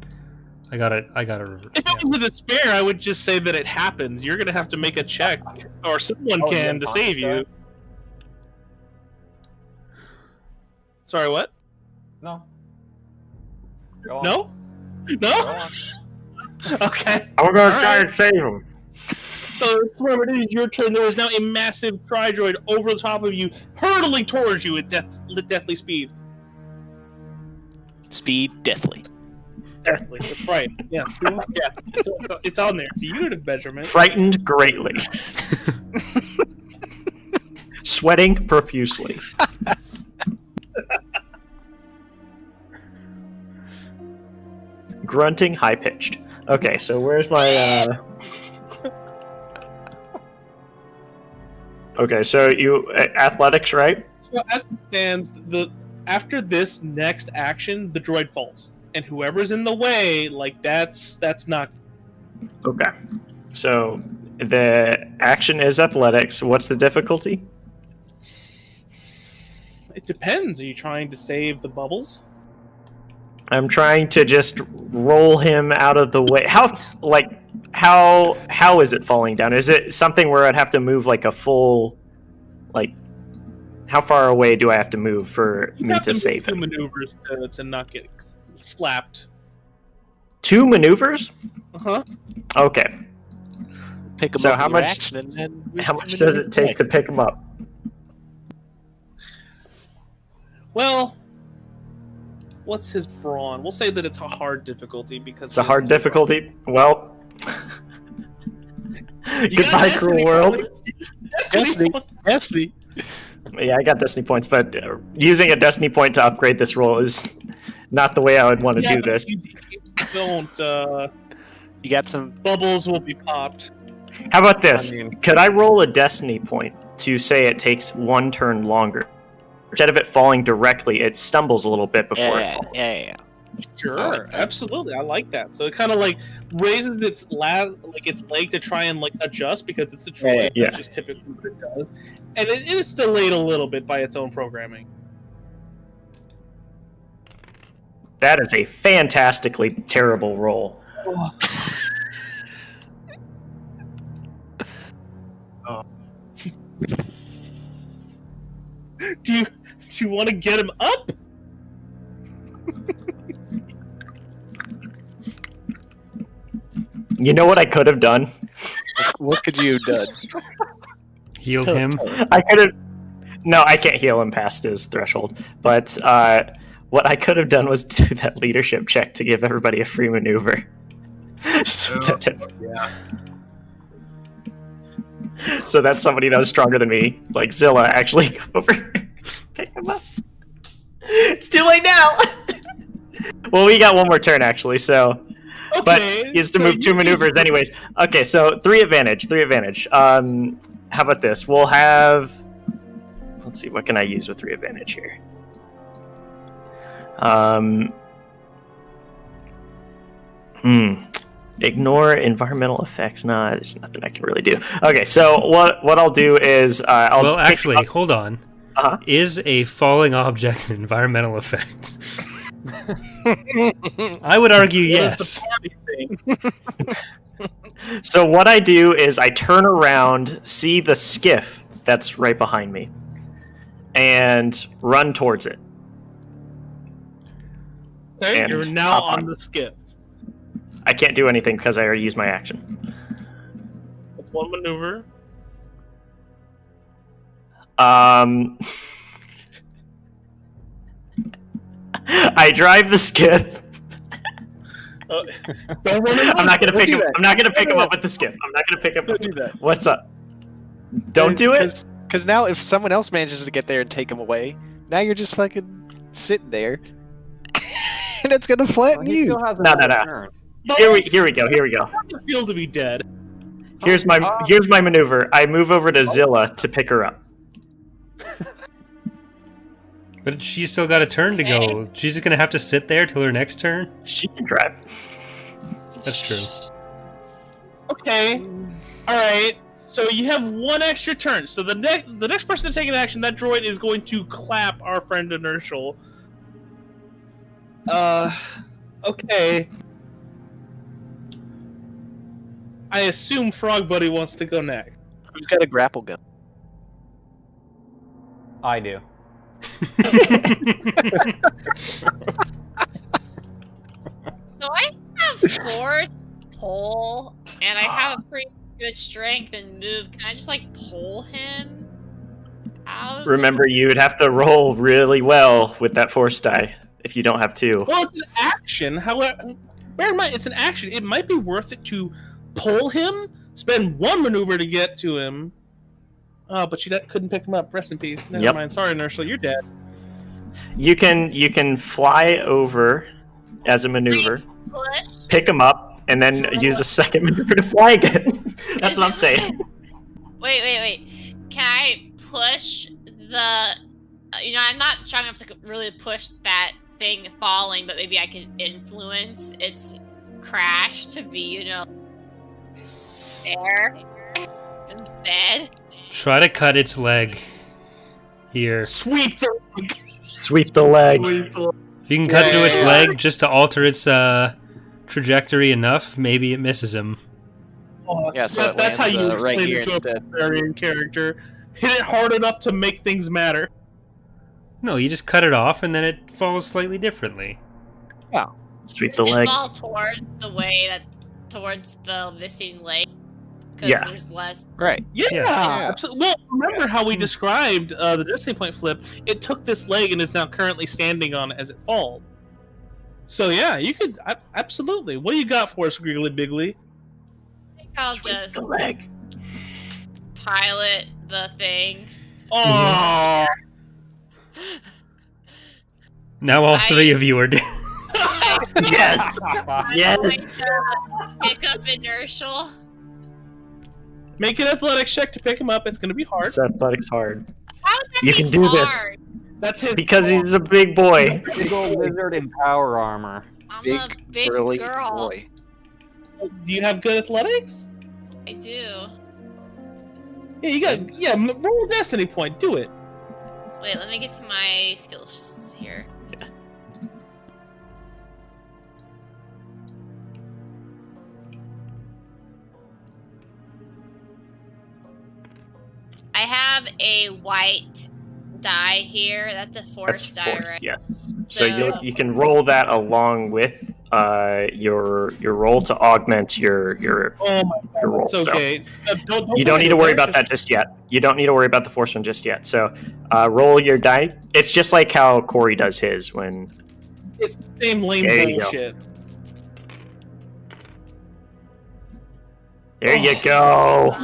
I got it. If it was a despair, I would just say that it happens. You're gonna have to make a check, or someone Oh, can yeah, to save you. check. Sorry, what? No. Go on. No? Go No? on. Okay. I'm gonna All try right. and save him. So, Slim, it is your turn. There is now a massive tri-droid over the top of you, hurtling towards you at deathly speed. Speed, deathly. Deathly, that's right. Yeah, yeah. It's on there. It's a unit of measurement. Frightened greatly. Sweating profusely. Grunting high pitched. Okay, so where's my Okay, so you athletics, right? So as it stands, after this next action, the droid falls, and whoever's in the way, that's not. Okay. So the action is athletics. What's the difficulty? It depends. Are you trying to save the bubbles? I'm trying to just roll him out of the way. How is it falling down? Is it something where I'd have to move like a full, like, how far away do I have to move for me to save two him? maneuvers to not get slapped. 2 maneuvers? Uh-huh. Okay. Pick him So up how in your much- action, and then How much does it take to pick him up? Well, what's his brawn? We'll say that it's a hard difficulty because It's a hard difficulty. Well, goodbye, cruel world. Destiny. Destiny. Yeah, I got Destiny points, but using a Destiny point to upgrade this roll is not the way I would want to do this. You don't. You got some. Bubbles will be popped. How about this? I mean- Could I roll a Destiny point to say it takes 1 turn longer? Instead of it falling directly, it stumbles a little bit before it falls. Yeah. Sure, I like that. absolutely. I like that. So it kind of like raises its its leg to try and like adjust because it's a droid. Yeah. That's just typically what it does, and it is delayed a little bit by its own programming. That is a fantastically terrible roll. Do you want to get him up? You know what I could have done? What could you have done? Healed him. I could have. No, I can't heal him past his threshold. But what I could have done was do that leadership check to give everybody a free maneuver. So that's somebody that was stronger than me, like Zilla, actually go over pick him up. It's too late now. Well, we got 1 more turn actually, so. Okay, But he has to so move 2 maneuvers anyways. Okay, so 3 advantage. How about this? We'll have... Let's see, what can I use with 3 advantage here? Ignore environmental effects. Nah, there's nothing I can really do. Okay, so what I'll do is... Well, actually, hold on. Uh-huh. Is a falling object an environmental effect? I would argue yes. So what I do is I turn around, see the skiff that's right behind me, and run towards it. Okay, And you're now hop on on. the skip. I can't do anything because I already used my action. That's 1 maneuver. I drive the skiff. Don't run him I'm not gonna Don't pick do him. that. I'm not gonna pick Don't him do up with the skiff. I'm not gonna pick him Don't up. do that. What's up? Don't do it. Because now, if someone else manages to get there and take him away, now you're just fucking sitting there, and it's gonna flatten He you. still has No, another no. turn. Here we go. How does it feel to be dead? Here's my maneuver. I move over to Zilla to pick her up. But she's still got a turn to go. She's just gonna have to sit there till her next turn. She can drive. That's true. Okay. All right. So you have 1 extra turn. So the next person to take an action, that droid is going to clap our friend Inertial. Okay. I assume Frog Buddy wants to go next. Who's got a grapple gun? I do. So I have force, pull, and I have a pretty good strength and move. Can I just like pull him out? Remember, you'd have to roll really well with that force die if you don't have 2. Well, it's an action. However, bear in mind, it's an action. It might be worth it to pull him, spend 1 maneuver to get to him. Oh, but you couldn't pick him up. Rest in peace. Never Yep. mind. Sorry, Inertial. You're dead. You can fly over as a maneuver, Push. pick him up, and then use a second maneuver to fly again. That's what I'm saying. Wait. Can I push the? I'm not strong enough to really push that thing falling, but maybe I can influence its crash to be, there instead. Try to cut its leg. Here. Sweep the leg. Sweep the leg. If you can cut through its leg just to alter its trajectory enough, maybe it misses him. Yeah, so That's how you right explain here it to a instead. barbarian character. Hit it hard enough to make things matter. No, you just cut it off and then it falls slightly differently. Sweep the It leg. fall towards the way that towards the missing leg because Yeah. there's less. Right. Yeah, Yeah. absolutely. Well, remember how we described the Destiny Point flip? It took this leg and is now currently standing on it as it falls. So yeah, you could absolutely. What do you got for us, Griggly Biggly? I think I'll Sweep just the leg. pilot the thing. Oh, Now all three of you are dead. Yes. Yes. I'm going to pick up inertial. make an athletics check to pick him up. It's going to be hard. It's athletics hard. How would that You be can do this. hard? That's his. Because he's a big boy. Big old lizard in power armor. I'm a big burly girl. boy. Do you have good athletics? I do. Yeah, you got. Yeah, roll a Destiny Point. Do it. Wait, let me get to my skills here. I have a white die here. That's a force die, fourth, right? yes. So So- you can roll that along with your roll to augment your Oh my your roll. It's okay. Don't You don't need to worry about that. that just yet. You don't need to worry about the force one just yet. So roll your die. It's just like how Corey does his when. It's the same lame There you go. bullshit. There you go.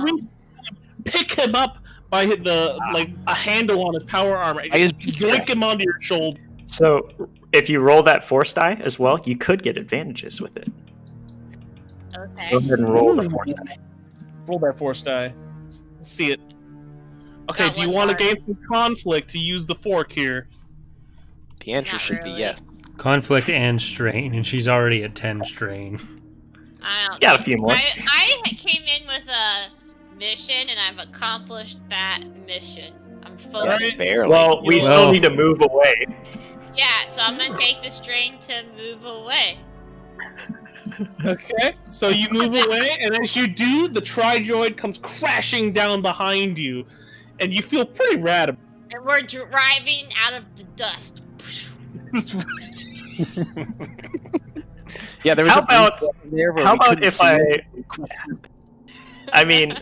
Pick him up by the like a handle on his power armor. I just- Yoink him onto your shoulder. So if you roll that force die as well, you could get advantages with it. Okay. Go ahead and roll the force die. Roll that force die. See it. Okay, Got do you one want to more. gain some conflict to use the fork here? The answer Not should be really. yes. Conflict and strain, and she's already at 10 strain. I don't Got a few more. I came in with a mission and I've accomplished that mission. I'm fully Alright. Barely. Well, we Well- still need to move away. Yeah, so I'm gonna take the strain to move away. Okay, so you move away, and as you do, the Tri-Droid comes crashing down behind you, and you feel pretty rad about And we're driving out of the dust. it. Yeah, there was How a about- booth there where How we about couldn't if see I? it. I mean,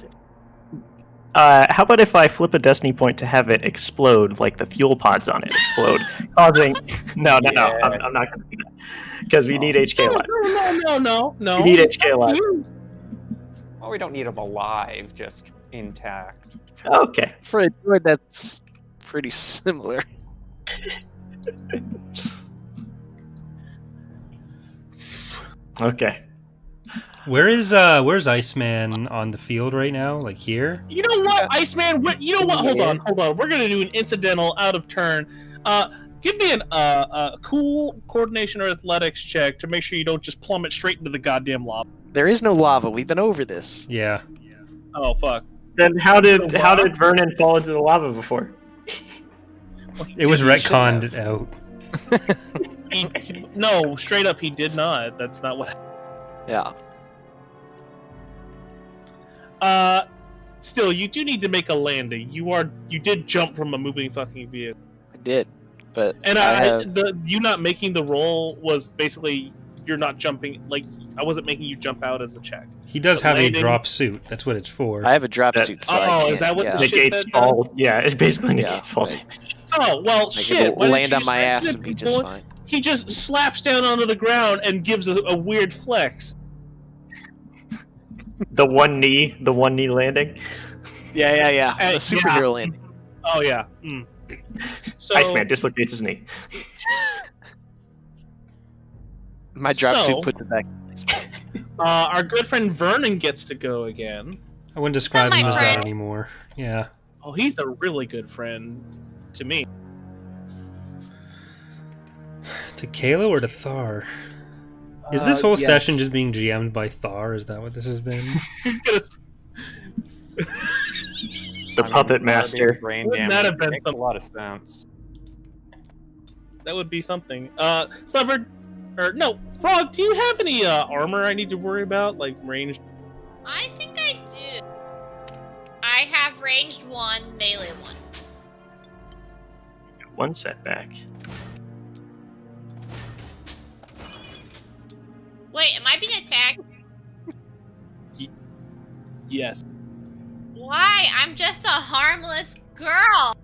how about if I flip a destiny point to have it explode, like the fuel pods on it explode, causing? No, I'm not going to do that because we need HK alive. No. We need HK alive. Well, we don't need them alive, just intact. Okay. For a droid, that's pretty similar. Okay. Where's Iceman on the field right now? Like here? You know what, Iceman? You know what? Hold on. We're gonna do an incidental, out of turn. Give me a cool coordination or athletics check to make sure you don't just plummet straight into the goddamn lava. There is no lava. We've been over this. Yeah. Oh fuck! Then how did Vernon fall into the lava before? It was He should retconned have. out. No, straight up, he did not. That's not what. Yeah. Still, you do need to make a landing. You did jump from a moving fucking vehicle, I did. But and I have, you not making the roll was basically you're not jumping. Like I wasn't making you jump out as a check. He does The have a landing- drop suit. That's what it's for. I have a drop That- suit. So I Oh, can't, is that what yeah. the shit Negates that fall. Yeah, it basically Yeah, negates fall right. damage. Oh well, I shit. could why didn't land you on my just ass mention and be it, just people? fine. He just slaps down onto the ground and gives a weird flex. The one knee landing. Yeah. Hey, A superhero yeah. landing. Oh yeah. Mm. So Iceman dislocates his knee. My drop So- suit puts it back. our good friend Vernon gets to go again. I wouldn't describe Not him my as that friend. anymore. Yeah. Oh, he's a really good friend to me. To Kalo or to Thar? Is this whole Yes. session just being GM'd by Thar? Is that what this has been? He's gonna. The puppet master. Brain Wouldn't damage. that have been Makes something? a lot of sense. That would be something. Severed, or no, Frog. Do you have any armor I need to worry about, like ranged? I think I do. I have ranged 1, melee 1. 1 setback. Wait, am I being attacked? Yes. Why? I'm just a harmless girl.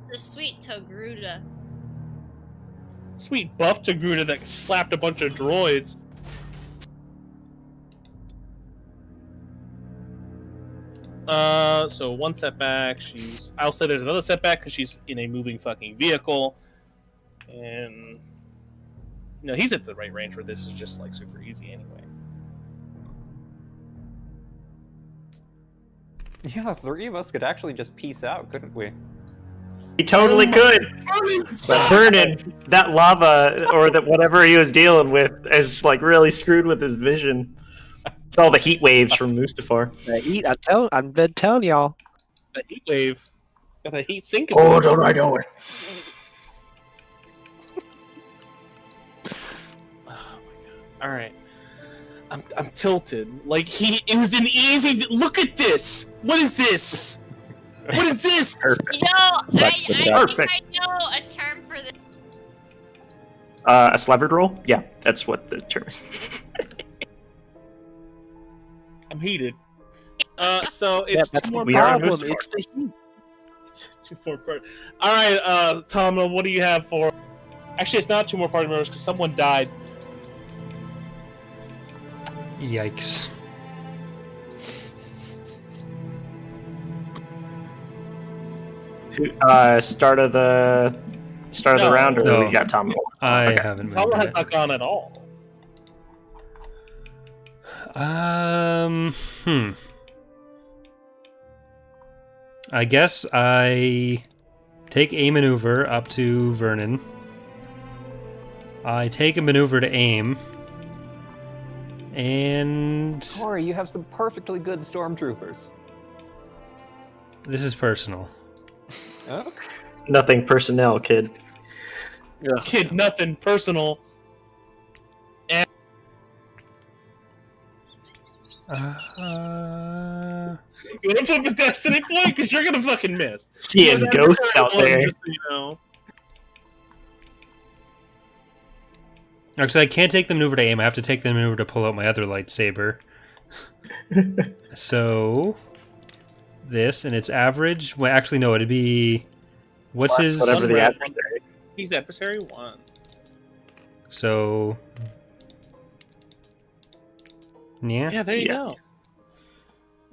The sweet Togruta. Sweet buff to Gruda that slapped a bunch of droids. So 1 setback. I'll say there's another setback because she's in a moving fucking vehicle, and he's at the right range where this is just like super easy anyway. Yeah, the 3 of us could actually just peace out, couldn't we? He totally could. But Vernon, that lava or that whatever he was dealing with, is like really screwed with his vision. It's all the heat waves from Mustafar. I've been telling y'all. It's that heat wave. Got that heat sinking. Oh, don't I know it? Oh my god! All right, I'm tilted. Like it was an easy. Look at this. What is this? What is this? You know, I think Perfect. I know a term for this. A slevered roll? Yeah, that's what the term is. I'm heated. So it's that's two more we are on parts. Mustafar. It's the heat. It's 2 more parts. All right, Tomno, what do you have for? Actually, it's not 2 more party members because someone died. Yikes. Start of the round, or No. we got Tom? I Okay. haven't read Tomno has that. not gone at all. I guess I take a maneuver up to Vernon. I take a maneuver to aim. And Corey, you have some perfectly good stormtroopers. this is personal. Oh? Nothing personnel, kid. Kid, nothing personal. You want to flip a destiny point? Because you're gonna fucking miss. Seeing Because ghosts every out time there. just so you know. Actually, I can't take the maneuver to aim. I have to take the maneuver to pull out my other lightsaber. So, this, and it's average. Well, actually, no, it'd be... What's his... Whatever the Unread. adversary. He's adversary 1. So... Yeah. Yeah, there you Yeah. go.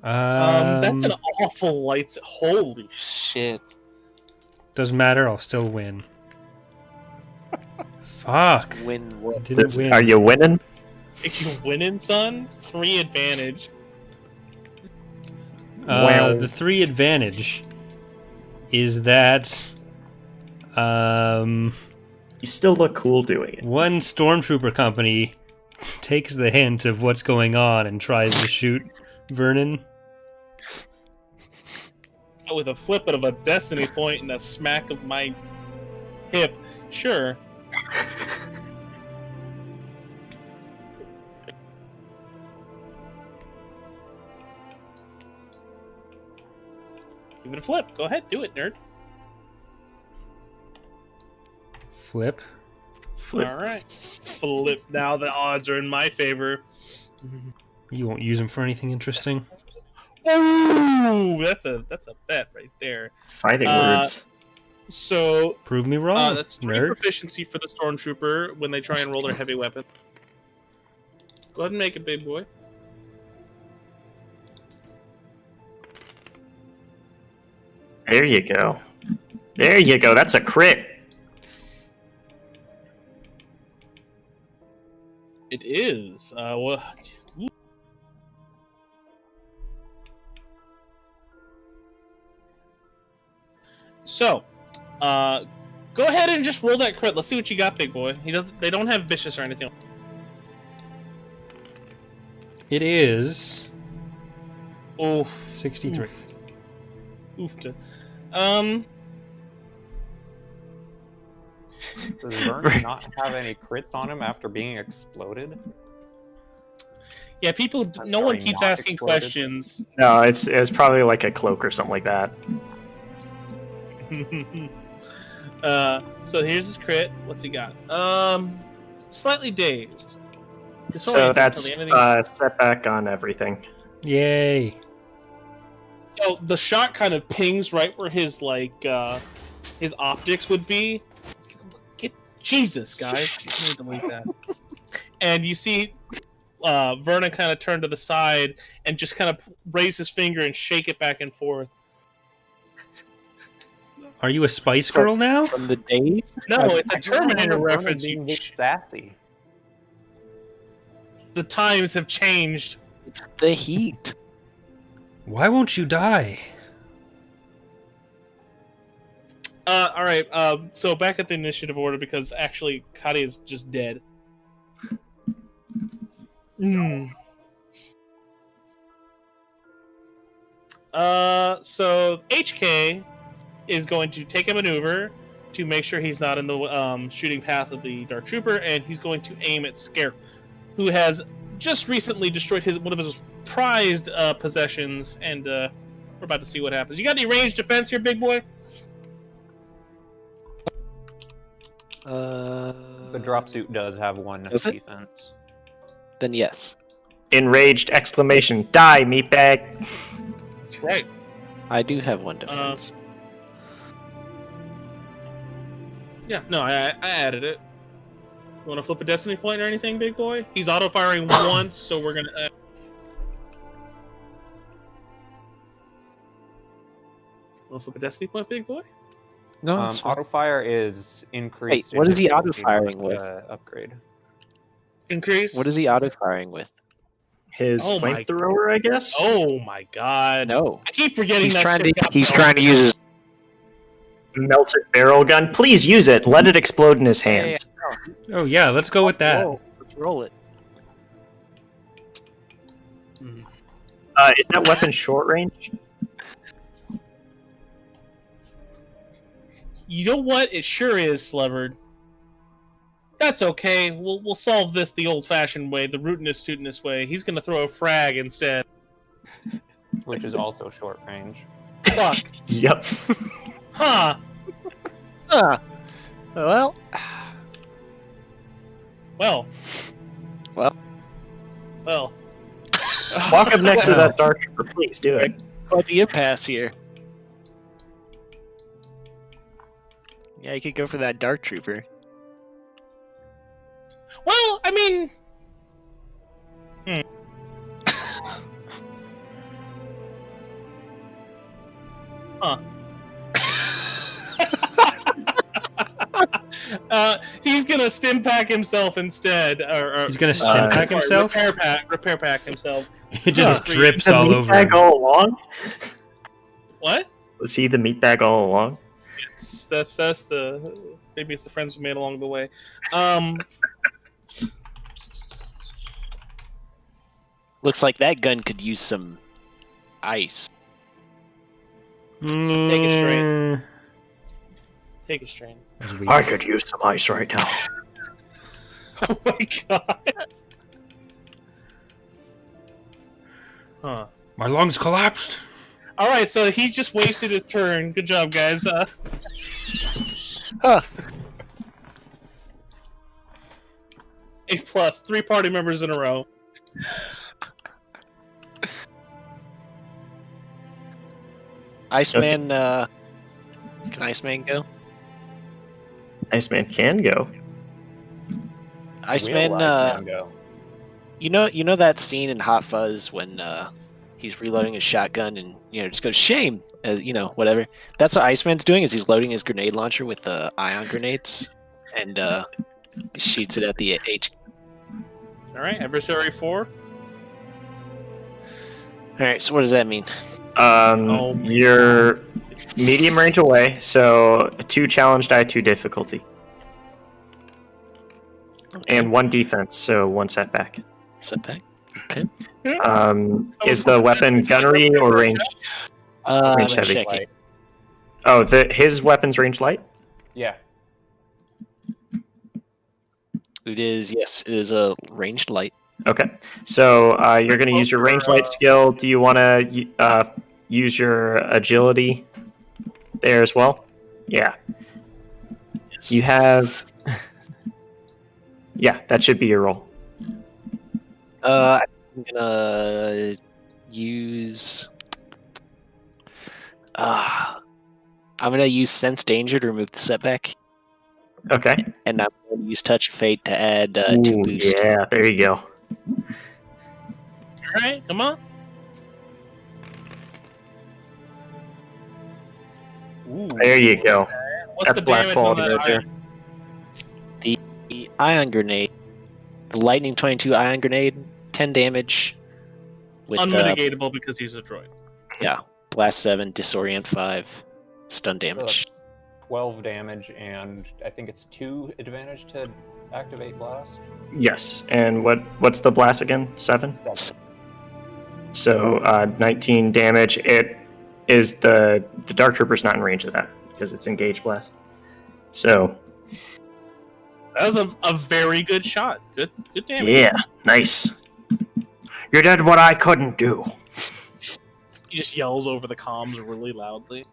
That's an awful lights. Holy shit! Doesn't matter, I'll still win. Fuck. Win what? Didn't win. Are you winning? If you winning, son, 3 advantage. Wow. The 3 advantage is that You still look cool doing it. one stormtrooper company takes the hint of what's going on and tries to shoot Vernon. With a flip of a destiny point and a smack of my hip, sure. Give it a flip. Go ahead, do it, nerd. Flip. Flip. All right, flip. Now the odds are in my favor. You won't use them for anything interesting. Ooh, that's a bet right there. Fighting words. So Prove me wrong, that's 3 nerd. proficiency for the stormtrooper when they try and roll their heavy weapon. Go ahead and make it, big boy. There you go. There you go. That's a crit. It is. Well, so, go ahead and just roll that crit. Let's see what you got, big boy. He doesn't. They don't have vicious or anything. It is Oof. 63. Oof. Does Vernon not have any crits on him after being exploded? Yeah, people. I'm No one sorry, keeps not asking exploded. questions. No, it's probably like a cloak or something like that. So here's his crit. What's he got? Slightly dazed. So Disoriented that's until the end of the- setback on everything. Yay! So the shot kind of pings right where his his optics would be. Jesus, guys! Let me delete that. And you see Vernon kind of turn to the side and just kind of raise his finger and shake it back and forth. Are you a Spice Girl now? From the days? No, it's a I don't Terminator remember Vernon reference. being this sassy. The times have changed. It's the heat. Why won't you die? All right. So back at the initiative order because actually Kadi is just dead. So HK is going to take a maneuver to make sure he's not in the shooting path of the Dark Trooper, and he's going to aim at Scarecrow, who has just recently destroyed one of his prized possessions, and we're about to see what happens. You got any ranged defense here, big boy? The drop suit does have one Does it? defense. Then yes. Enraged exclamation! Die, meatbag! That's right. I do have one defense. Yeah, no, I added it. You want to flip a destiny point or anything, big boy? He's auto-firing once, so we're going to... Want to flip a destiny point, big boy? No, it's fine. Auto fire is increased. Wait, what is he difficulty auto-firing with, with? Upgrade. Increase? What is he auto-firing with? His Oh my- flamethrower, I guess? Oh my god. No. I keep forgetting He's that trying shit to got he's built. trying to use his Melted barrel gun. Please use it. Let it explode in his hands. Oh yeah, let's go with that. Let's roll it. Is that weapon short range? You know what? It sure is, Slevered. That's okay. We'll solve this the old-fashioned way, the rootinest tootinest way. He's gonna throw a frag instead. Which is also short range. Fuck. Yep. Huh. Well. Well. Well. Well. Walk up next to that dark trooper, please do it. Quite the impasse here. Yeah, you could go for that Dark Trooper. Well, I mean... Huh. He's gonna stim pack himself instead, or He's gonna stim pack sorry, himself. repair pack himself. It just Huh. drips The all over meatbag him. all along? What? Was he the meatbag all along? That's the maybe it's the friends we made along the way. Looks like that gun could use some ice. Take it straight. Mm, Take a strain. that's weird. I could use some ice right now. Oh my god. Huh. My lungs collapsed. All right, so he just wasted his turn. Good job, guys. Huh. A plus, 3 party members in a row. Iceman, can Iceman go? Iceman can go. Iceman, Will Iceman go. you know that scene in Hot Fuzz when he's reloading his shotgun and just goes shame, whatever. That's what Iceman's doing. Is he's loading his grenade launcher with ion grenades and he shoots it at the H. All right, adversary 4. All right, so what does that mean? Oh. You're medium range away, so 2 challenge die, 2 difficulty. And 1 defense, so 1 setback. Setback. Is the weapon gunnery or ranged? Range heavy. checking. Oh, his weapon's range light? Yeah. It is, yes, it is a ranged light. Okay. So you're going to use your range light skill. Do you want to use your agility there as well? Yeah. Yes. You have... Yeah, that should be your roll. I'm gonna use. I'm gonna use Sense Danger to remove the setback, Okay. and I'm gonna use Touch of Fate to add 2 Ooh, boost. yeah, there you go. All right, come on. Ooh. There you go. What's That's the black damage quality on that right there. iron? The Ion Grenade, the Lightning 22 Ion Grenade, 10 damage. With Unmitigatable because he's a droid. Blast 7, Disorient 5, stun damage. 12 damage, and I think it's 2 advantage to activate blast. Yes. And what's the blast again? 7? So 19 damage. It is the Dark Trooper's not in range of that because it's engaged blast. So That was a very good shot. Good damage. yeah, nice. You did what I couldn't do. He just yells over the comms really loudly.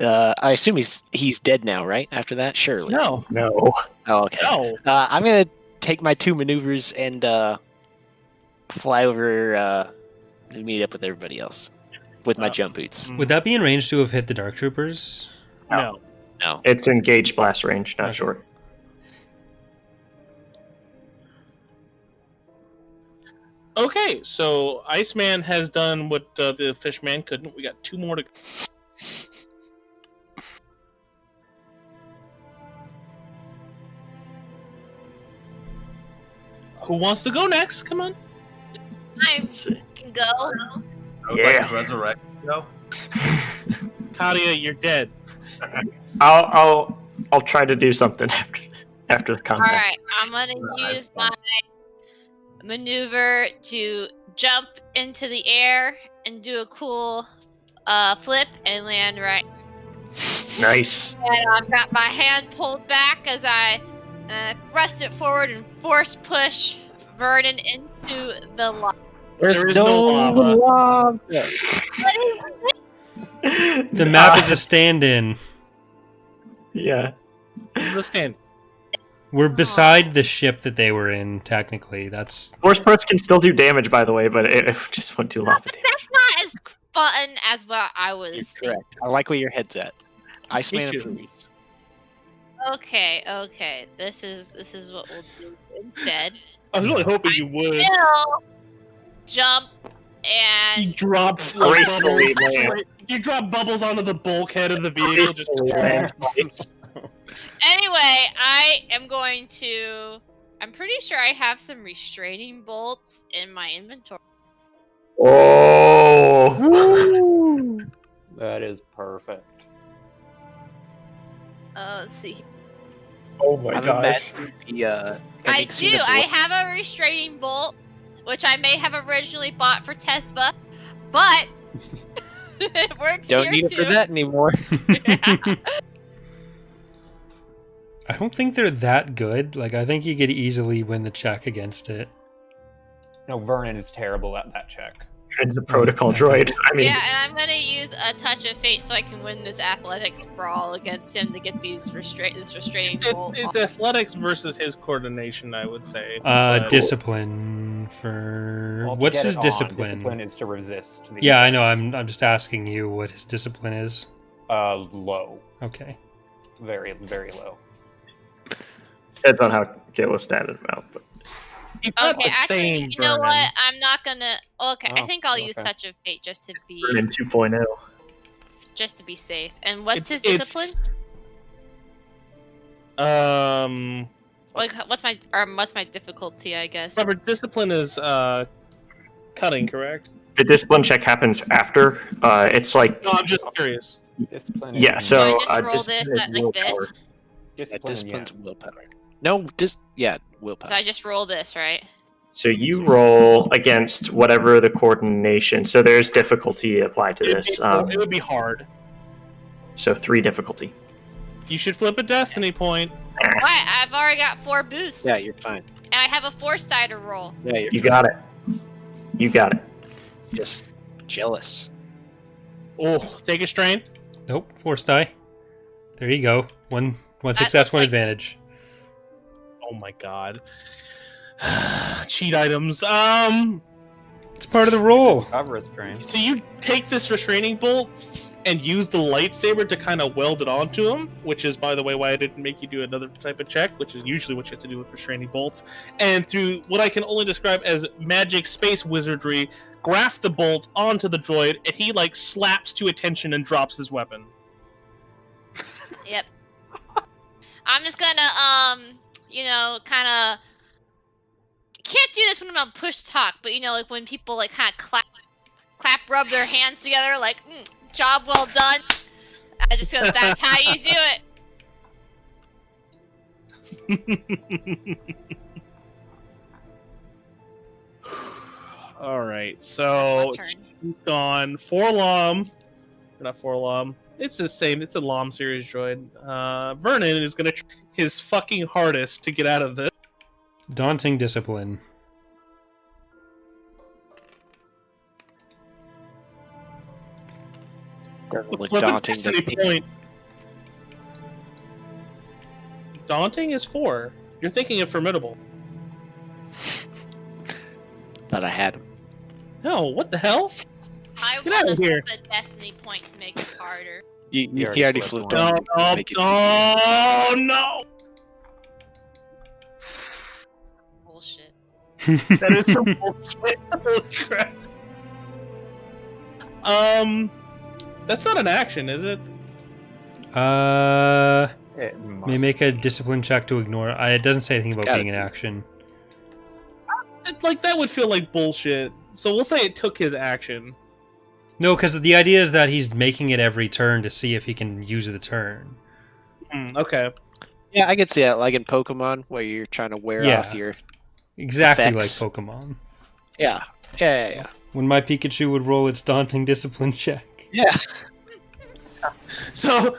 I assume he's dead now, right? After that, surely. No. No. Oh, okay. No. I'm gonna take my 2 maneuvers and fly over and meet up with everybody else with my jump boots. Would that be in range to have hit the Dark Troopers? No. No. It's engaged blast range, not Okay. short. Okay, so Iceman has done what the Fishman couldn't. We got 2 more to go. Who wants to go next? Come on. I Let's see. can go. I would Yeah. like to resurrect. No. Kadia, you're dead. I'll try to do something after the All combat. right, I'm gonna use my maneuver to jump into the air and do a cool flip and land right. Nice. And I've got my hand pulled back as I thrust it forward and force push Vernon into the lava. There is no lava. The map is a stand-in. Yeah. Understand. We're beside the ship that they were in, technically. That's Force Approach can still do damage, by the way, but it just won't do lava damage. That's not as fun as what I was You're thinking. correct. I like where your head's at. Iceman too. approves. Okay. This is what we'll do instead. I was really hoping you would. Still jump You and drop Gracefully bubbles. land. You drop bubbles onto the bulkhead of the vehicle. Just Gracefully land. anyway, I am going to. I'm pretty sure I have some restraining bolts in my inventory. Oh. That is perfect. Let's see. Oh my I'm gosh. imagining the. I Enix do. in the I bullet. have a restraining bolt, which I may have originally bought for Tessa, but it works Don't here need it too. for that anymore. I don't think they're that good. Like, I think you could easily win the check against it. No, Vernon is terrible at that check. It's a protocol droid. I mean, Yeah, and I'm gonna use a touch of fate so I can win this athletics brawl against him to get these restraining bolt. it's athletics versus his coordination, I would say. But- Discipline for... Well, to What's get his it on, discipline? Discipline is to resist. The Yeah, I know. I'm just asking you what his discipline is. Low. Okay. Very, very low. depends on how Kayla statted him out. But He's not Okay, the actually, same you know Vernon. what? I'm not gonna. Okay, I Oh, think I'll use okay. touch of fate just to be Vernon 2.0. safe. And what's his It's- discipline? Like, what's my difficulty? I guess. Robert, discipline is cutting, correct? The discipline check happens after. It's like No, I'm just curious. Discipline. yeah. is- So So I just roll discipline this is like this? willpower. Discipline, Discipline's yeah. willpower. No, just willpower. So I just roll this, right? So you roll against whatever the coordination. So there's difficulty applied to this. It would be hard. So 3 difficulty. You should flip a destiny point. Why? I've already got 4 boosts. Yeah, you're fine. And I have a force die to roll. Yeah, You got it. You got it. just jealous. Oh, take a strain. Nope, force die. There you go. One That success, looks one like- advantage. Oh my god. Cheat items. It's part of the roll. Cover restraint. So you take this restraining bolt and use the lightsaber to kind of weld it onto him, which is, by the way, why I didn't make you do another type of check, which is usually what you have to do with restraining bolts. And through what I can only describe as magic space wizardry, graft the bolt onto the droid, and he like slaps to attention and drops his weapon. Yep. I'm just gonna, kind of. Can't do this when I'm on push talk, but like when people like kind of rub their hands together, like, job well done. I just goes, that's how you do it. All right, That's so my turn. he's gone. Forlom, not Forlom. It's the same. It's a Lom series droid. Vernon is gonna try his fucking hardest to get out of this. Daunting discipline. Doesn't look Flip a daunting. destiny point. Daunting is 4. You're thinking of formidable. Thought I had him. No, what the hell? I Get out want of to here. flip a destiny point to make it harder. He already already flipped flipped one. on. No, Make it- oh no! Bullshit. That is some bullshit. Holy crap. That's not an action, is it? It must. May make a discipline check to ignore. It doesn't say anything about Gotta being an be. action. Like that would feel like bullshit. So we'll say it took his action. No, because the idea is that he's making it every turn to see if he can use the turn. Okay. Yeah, I could see that, like in Pokemon, where you're trying to wear Yeah. off your. Exactly Effects. like Pokemon. Yeah. Yeah. When my Pikachu would roll its daunting discipline check. Yeah. So,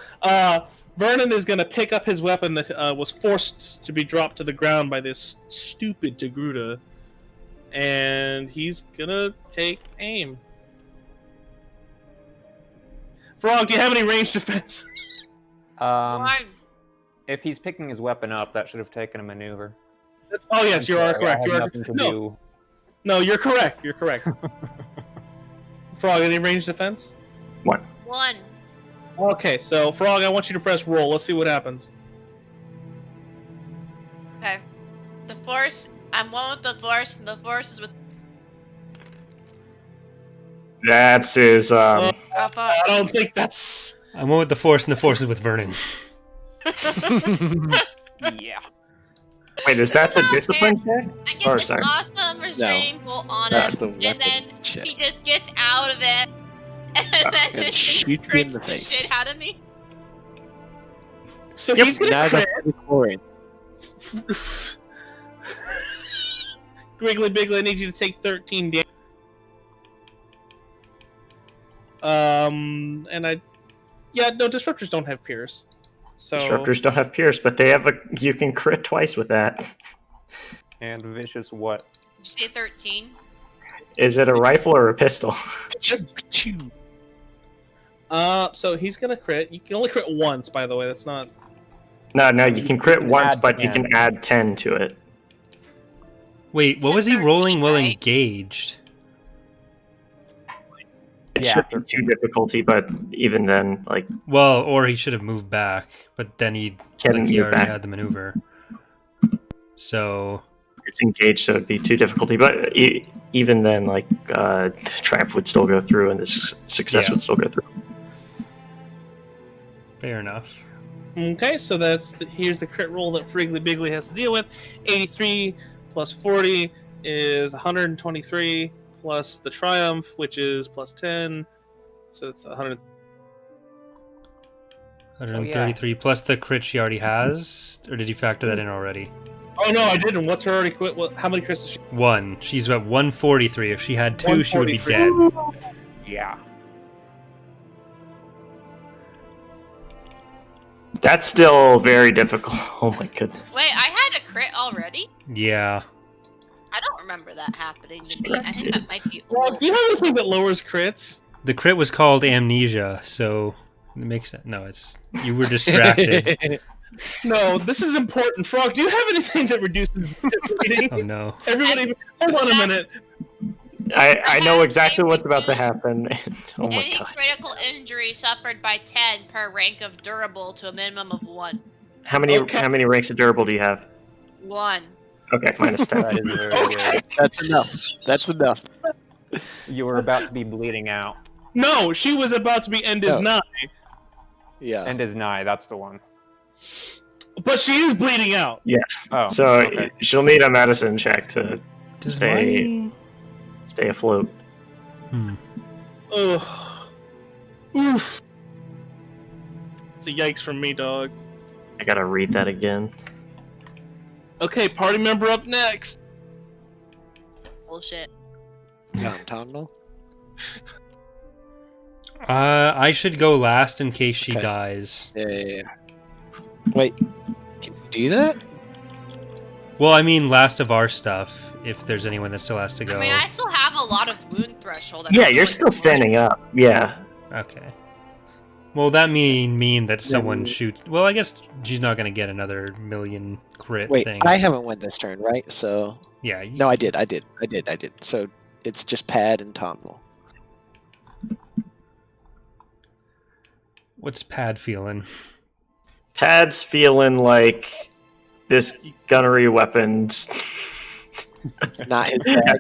Vernon is going to pick up his weapon that was forced to be dropped to the ground by this stupid Togruta. And he's going to take aim. Frog, do you have any range defense? One. If he's picking his weapon up, that should have taken a maneuver. Oh, yes, you are Sorry, I correct. had You are, nothing to no, do. no, you're correct. You're correct. Frog, any range defense? 1. 1. Okay, so Frog, I want you to press roll. Let's see what happens. Okay. The force. I'm one with the force, and the force is with. That's his. Oh, fuck. I don't think that's. I'm one with the Force, and the Force is with Vernon. Yeah. Wait, is that the This is not discipline check? I get Or, this sorry. awesome restraining bolt on That's him, the and then weapon check. he just gets out of it, and then And it shoot you in crits the the face. shit out of me. So Yep. he's going Now to that's crit. the chlorine. Wiggly Biggly, I need you to take 13 damage. And I. Yeah, no, disruptors don't have pierce. So. Disruptors don't have pierce, but they have a. You can crit twice with that. And vicious what? Did you say 13? Is it a rifle or a pistol? So he's gonna crit. You can only crit once, by the way. That's not. No, you can crit can once, add but you 10. can add 10 to it. Wait, what was he 13, rolling while right? engaged? It Yeah, should be 13. 2 difficulty, but even then, like, Well, or he should have moved back, but then he Can't he move already back. had the maneuver. So it's engaged, so it'd be 2 difficulty. But even then, like, Triumph would still go through, and this success Yeah. would still go through. fair enough. Okay, so here's the crit roll that Friggly Biggly has to deal with. 83 plus 40 is 123 plus the Triumph, which is plus 10. So it's 100. 133 plus the crit she already has, or did you factor that in already? Oh no, I didn't. What's her already quit? How many crits is she? 1. She's at 143. If she had 2, she would be 143. dead. Yeah. That's still very difficult. Oh my goodness. Wait, I had a crit already? Yeah. I don't remember that happening to me. I think that might be Well, old. do you have anything that lowers crits? The crit was called amnesia, so it makes sense. No, it's you were distracted. No, this is important. Frog, do you have anything that reduces bleeding? Oh no. Everybody, hold on a minute. I know exactly what's about to happen. Oh my Any god. critical injury suffered by 10 per rank of durable to a minimum of 1. How many Okay. ranks of durable do you have? 1. Okay, minus 10. That is very Okay. good. That's enough. That's enough. You were about to be bleeding out. No, she was about to be end is Oh. 9, Yeah. End is nigh, that's the one. but she is bleeding out. Oh, So okay. she'll need a medicine check to Does stay afloat. Hmm. Ugh. Oof. It's a yikes from me, dog. I gotta read that again. Okay, party member up next. Bullshit. Tomno? I should go last in case she Okay. dies. Yeah. Wait. Can you do that? Well, I mean, last of our stuff. If there's anyone that still has to go. I mean, I still have a lot of wound threshold. Yeah, you're still standing up. Yeah. Okay. Well, that mean that someone shoots. Well, I guess she's not gonna get another million crit Wait, thing. I haven't won this turn, right? So Yeah. no, I did. So it's just Pad and Tomno. What's Pad feeling? Pad's feeling like this gunnery weapons. Not his bag.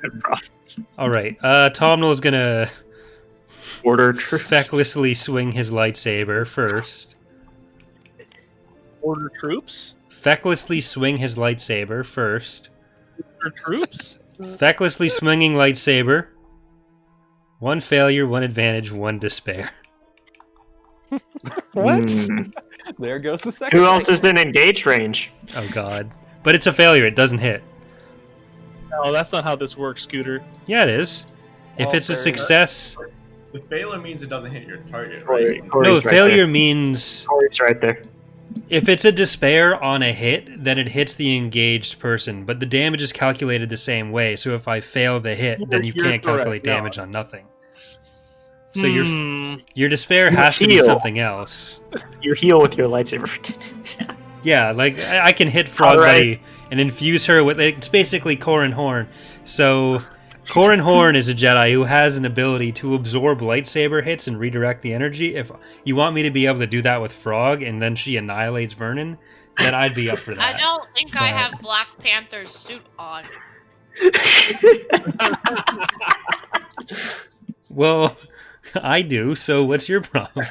All right. Tomno's gonna Order troops. fecklessly swing his lightsaber first. Order troops. Fecklessly swing his lightsaber first. Order troops. Fecklessly swinging lightsaber. 1 failure, 1 advantage, 1 despair. What? There goes the second. Who else is in engaged range? Oh god. But it's a failure. It doesn't hit. No, that's not how this works, Scooter. Yeah, it is. If Oh, it's a fair enough. success. The failure means it doesn't hit your target, Corey- right? Corey's No, right failure there. means Corey's right there. if it's a despair on a hit, then it hits the engaged person. But the damage is calculated the same way. So if I fail the hit, then you You're can't correct, calculate no. damage on nothing. So Hmm. your despair You has to be heal. something else. You heal with your lightsaber. Yeah, like I can hit Frog Alright. Buddy and infuse her with it's basically Corrin Horn. So Corrin Horn is a Jedi who has an ability to absorb lightsaber hits and redirect the energy. If you want me to be able to do that with Frog and then she annihilates Vernon, then I'd be up for that. I don't think I But- have Black Panther's suit on. Well, I do. So what's your problem?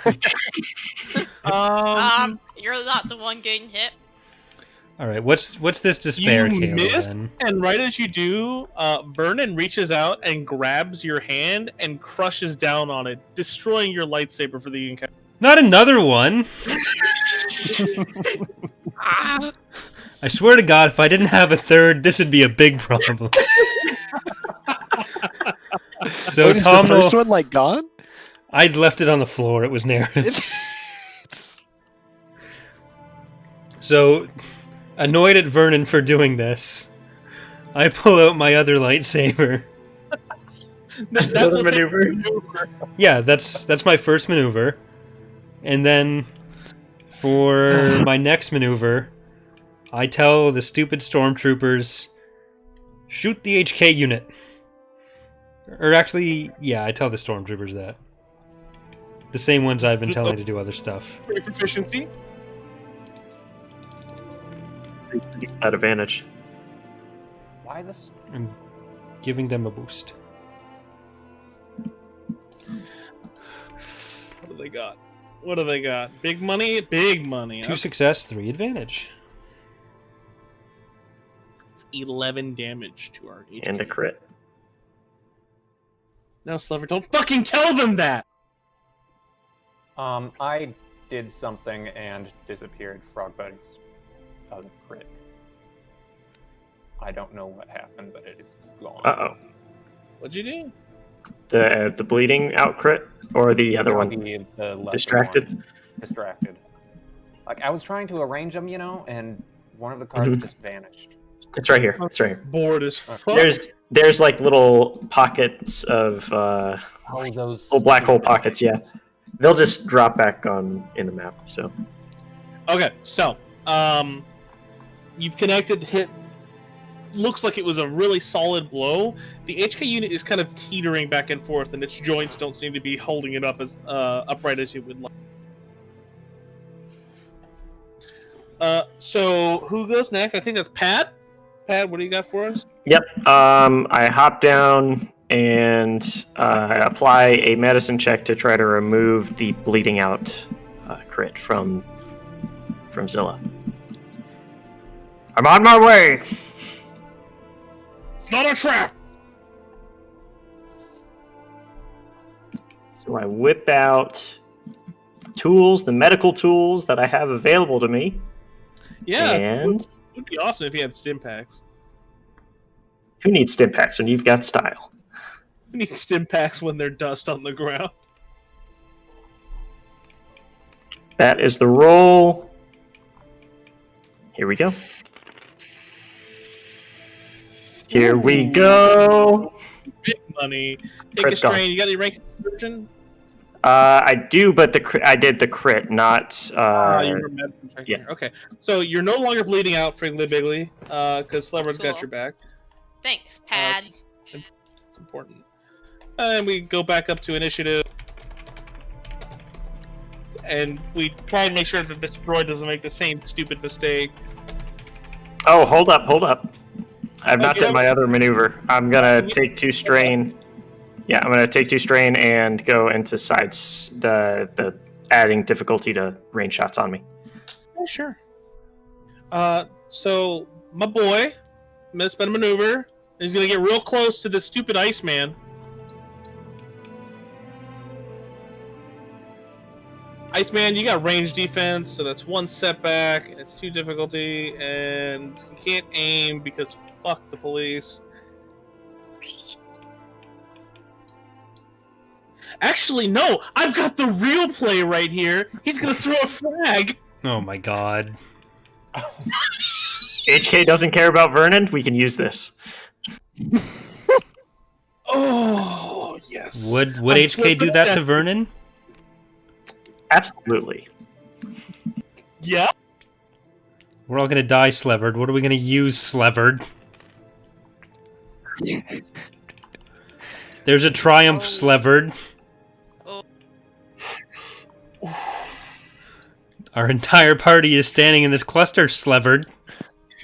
You're not the one getting hit. All right, what's this despair, You Kayla? missed, Then? and right as you do, Vernon reaches out and grabs your hand and crushes down on it, destroying your lightsaber for the encounter. Not another one. I swear to God, if I didn't have a third, this would be a big problem. So Wait, is the first Tomno, one like gone? I'd left it on the floor. It was narrative. So, annoyed at Vernon for doing this, I pull out my other lightsaber. That's That another will take maneuver. Yeah, that's my first maneuver. And then, for my next maneuver, I tell the stupid stormtroopers, shoot the HK unit. Or actually, yeah, I tell the stormtroopers that. The same ones I've been telling to do other stuff. Your proficiency. That advantage. Why this? I'm giving them a boost. What do they got? What do they got? Big money? Big money. 2 success, 3 advantage. It's 11 damage to our HP. And a crit. No, Sliver, don't fucking tell them that! I did something and disappeared. Frog Buddy's crit. I don't know what happened, but it is gone. Uh-oh. What'd you do? The bleeding out crit? Or the other one? The lesser Distracted? one. Distracted. Like, I was trying to arrange them, and one of the cards just vanished. It's right here. It's right here. Bored as fuck. There's like little pockets of Those little black hole pockets. Yeah, they'll just drop back in the map. So Okay, so you've connected the hit. Looks like it was a really solid blow. The HK unit is kind of teetering back and forth, and its joints don't seem to be holding it up as upright as you would like. So who goes next? I think that's Pad. Pad, what do you got for us? yep. I hop down and apply a medicine check to try to remove the bleeding out crit from Zilla. I'm on my way. Not a trap. So I whip out tools, the medical tools that I have available to me. Yeah, And it would be awesome if you had stim packs. who needs stim packs when you've got style? You need stim packs when there's dust on the ground. That is the roll. Here we go. Here we go. Big money. Take Crit's a strain. gone. You got any ranks of surgeon? I do, but I did the crit, not. You were medicine checking. yeah. Okay, so you're no longer bleeding out, Friggly Biggly, because Slever's got Cool. your back. Thanks, Pad. It's important. And we go back up to initiative. And we try and make sure that this droid doesn't make the same stupid mistake. Oh, hold up. I've not Okay. done my other maneuver. I'm gonna take 2 strain. Yeah, I'm gonna take 2 strain and go into sides the adding difficulty to range shots on me. Yeah, sure. So my boy, I'm gonna spend a maneuver. And he's gonna get real close to the stupid Iceman. Iceman, you got range defense, so that's 1 setback. It's 2 difficulty, and you can't aim because fuck the police. Actually, no! I've got the real play right here. He's gonna throw a flag. Oh my god. HK doesn't care about Vernon. We can use this. Oh yes. Would I'm HK do flipping that to Vernon? Absolutely. Yeah. We're all gonna die, Slevered. What are we gonna use, Slevered? There's a triumph, Slevered. Oh. Our entire party is standing in this cluster, Slevered.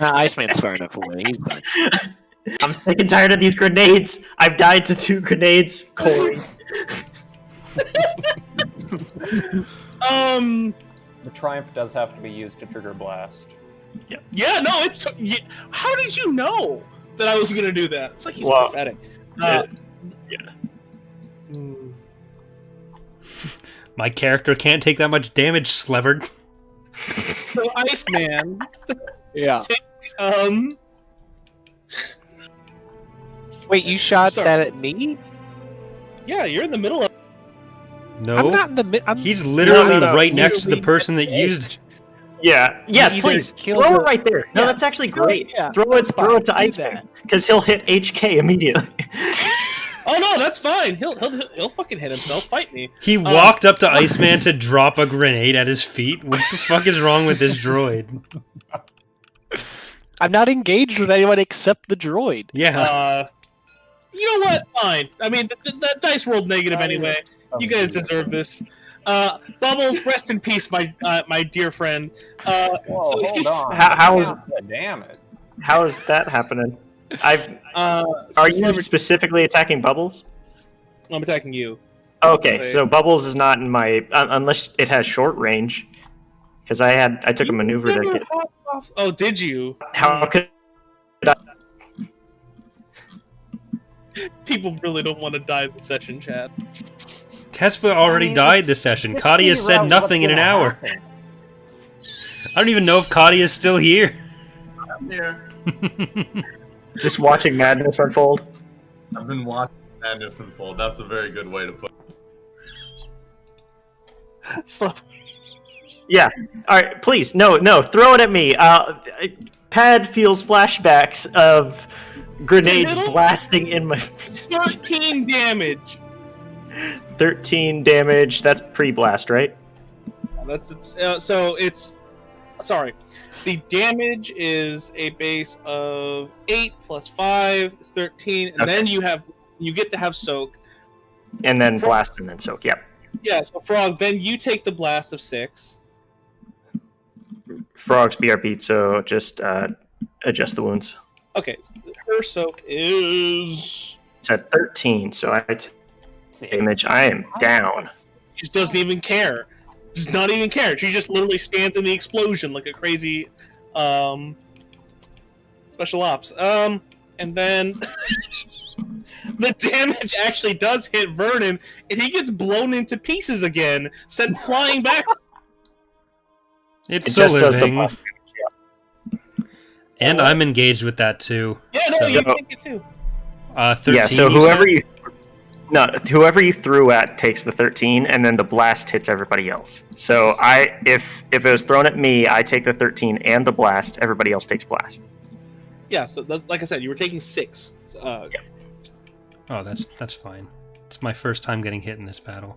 Iceman's far enough away. He's fine. I'm sick and tired of these grenades. I've died to 2 grenades. Corey. The Triumph does have to be used to trigger blast. Yeah, no, how did you know that I was gonna do that? It's like he's Well, pathetic. yeah. My character can't take that much damage, Slevered. So Iceman, Yeah. Wait, you shot Sorry. that at me? Yeah, you're in the middle of. No. I'm not in the middle. He's literally No. right next to the person that used... Yeah. Yes, either please. kill Throw it the- right there. No, Yeah. that's actually great. Yeah, Throw it to Do Iceman. that. Because he'll hit HK immediately. Oh no, that's fine. He'll fucking hit himself. Fight me. He walked up to Iceman to drop a grenade at his feet. What the fuck is wrong with this droid? I'm not engaged with anyone except the droid. Yeah. You know what? Fine. I mean, that dice rolled negative anyway. You guys deserve this. Bubbles, rest in peace, my dear friend. Whoa, So hold he's- on. How is Damn it. how is that happening? Are you specifically attacking Bubbles? I'm attacking you. Okay, Say- so Bubbles is not in my unless it has short range. Because I took a maneuver to get. Oh, did you? How could People really don't want to die in the session chat. Tessa already died this session. Katia said nothing in an hour. I don't even know if Katia is still here. I'm here. Just watching madness unfold. I've been watching madness unfold. That's a very good way to put it. So, Yeah. All right, please. No, throw it at me. Pad feels flashbacks of grenades Middle? blasting in my... 13 damage. 13 damage. That's pre-blast, right? So it's sorry. The damage is a base of 8 plus 5 is 13, and then you get to have soak. And then blast and then soak. Yep. Yeah, so Frog, then you take the blast of 6. Frog's BRB, so just adjust the wounds. Okay, so her soak is... It's at 13, so I take damage. I am down. She just doesn't even care. Does not even care. She just literally stands in the explosion like a crazy special ops. And then the damage actually does hit Vernon, and he gets blown into pieces again, sent flying back. It's It still just does the living. blast. And I'm engaged with that too. Yeah, no, So- you take it too. 13. Yeah, so you whoever said? whoever you threw at takes the 13, and then the blast hits everybody else. So if it was thrown at me, I take the 13 and the blast. Everybody else takes blast. Yeah, so like I said, you were taking 6. Oh, that's fine. It's my first time getting hit in this battle,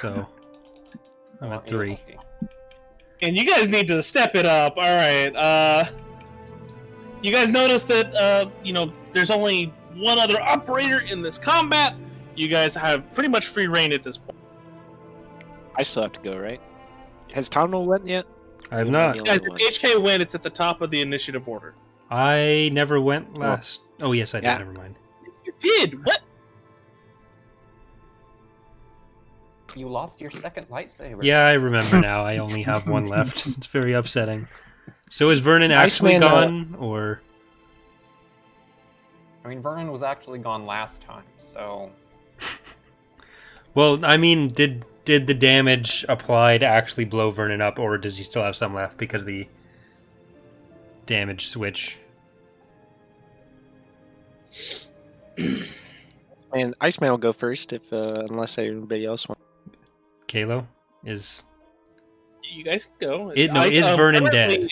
so I'm at 3. And you guys need to step it up. All right. You guys notice that there's only one other operator in this combat. You guys have pretty much free reign at this point. I still have to go, right? Has Tomno went yet? I have not. Guys, if HK win, it's at the top of the initiative order. I never went last. Oh yes, I did. Yeah. Never mind. Yes, you did. What? You lost your second lightsaber. Yeah, I remember now. I only have one left. It's very upsetting. So is Vernon actually Iceman, gone, or? I mean, Vernon was actually gone last time, so... Well, I mean, did the damage applied actually blow Vernon up, or does he still have some left because of the damage switch? And Iceman will go first if unless anybody else wants. Kalo is. You guys can go. Is Vernon dead?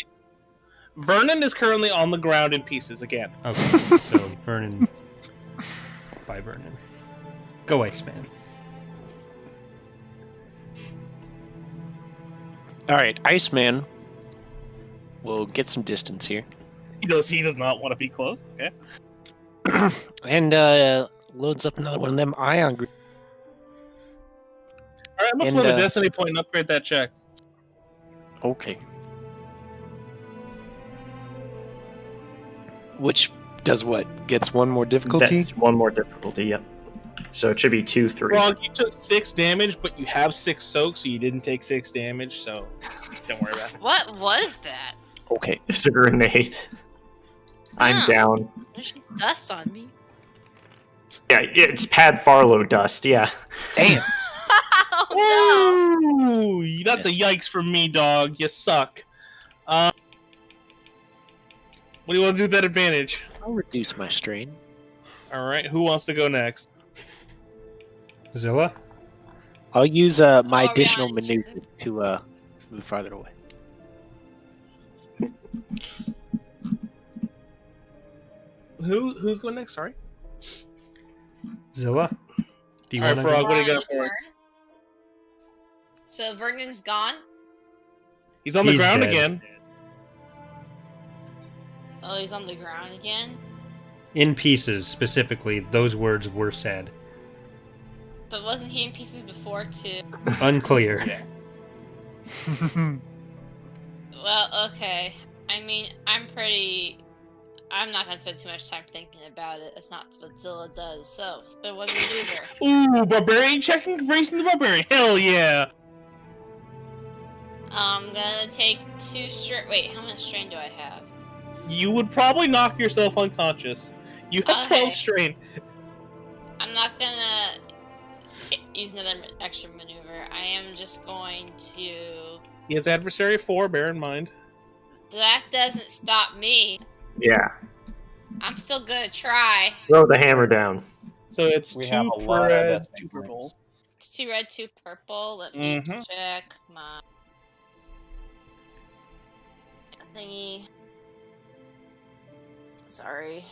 Vernon is currently on the ground in pieces again. Okay, so Vernon. Bye, Vernon. Go, Iceman. All right, Iceman will get some distance here He does not want to be close. Okay. and loads up another one of them ion. All right, I'm gonna And, flip a destiny point and upgrade that check. Okay. Which does what? Gets one more difficulty? That's one more difficulty, yep. So it should be 2, 3. Frog, you took 6 damage, but you have 6 soak, so you didn't take 6 damage. So don't worry about it. What was that? Okay. It's a grenade. I'm Huh. down. There's dust on me. Yeah, it's Pad Farlow dust, yeah. Damn. Oh Ooh, that's a yikes from me, dog. You suck. What do you want to do with that advantage? I'll reduce my strain. All right, who wants to go next? Zilla? I'll use my Are we additional on maneuver turn? to move farther away. Who's going next? Sorry. Zilla? Do you All right, want to? Frog, no! what do you We're got on for a it? turn. So Vernon's gone. He's on the He's ground dead. again. Oh, he's on the ground again. In pieces, specifically, those words were said. But wasn't he in pieces before too? Unclear. Well, okay. I mean, I'm not gonna spend too much time thinking about it. That's not what Zilla does. So, spend one maneuver. Ooh, barbarian checking, racing the barbarian. Hell yeah! I'm gonna take 2 strain. Wait, how much strain do I have? You would probably knock yourself unconscious. You have Okay. 12 strain. I'm not gonna. use another extra maneuver. I am just going to. He has adversary 4, bear in mind. That doesn't stop me. Yeah. I'm still gonna try. Throw the hammer down. So it's We 2 have a lot of red, destiny 2 points. purple. It's 2 red, 2 purple. Let me Mhm. check my thingy. Sorry.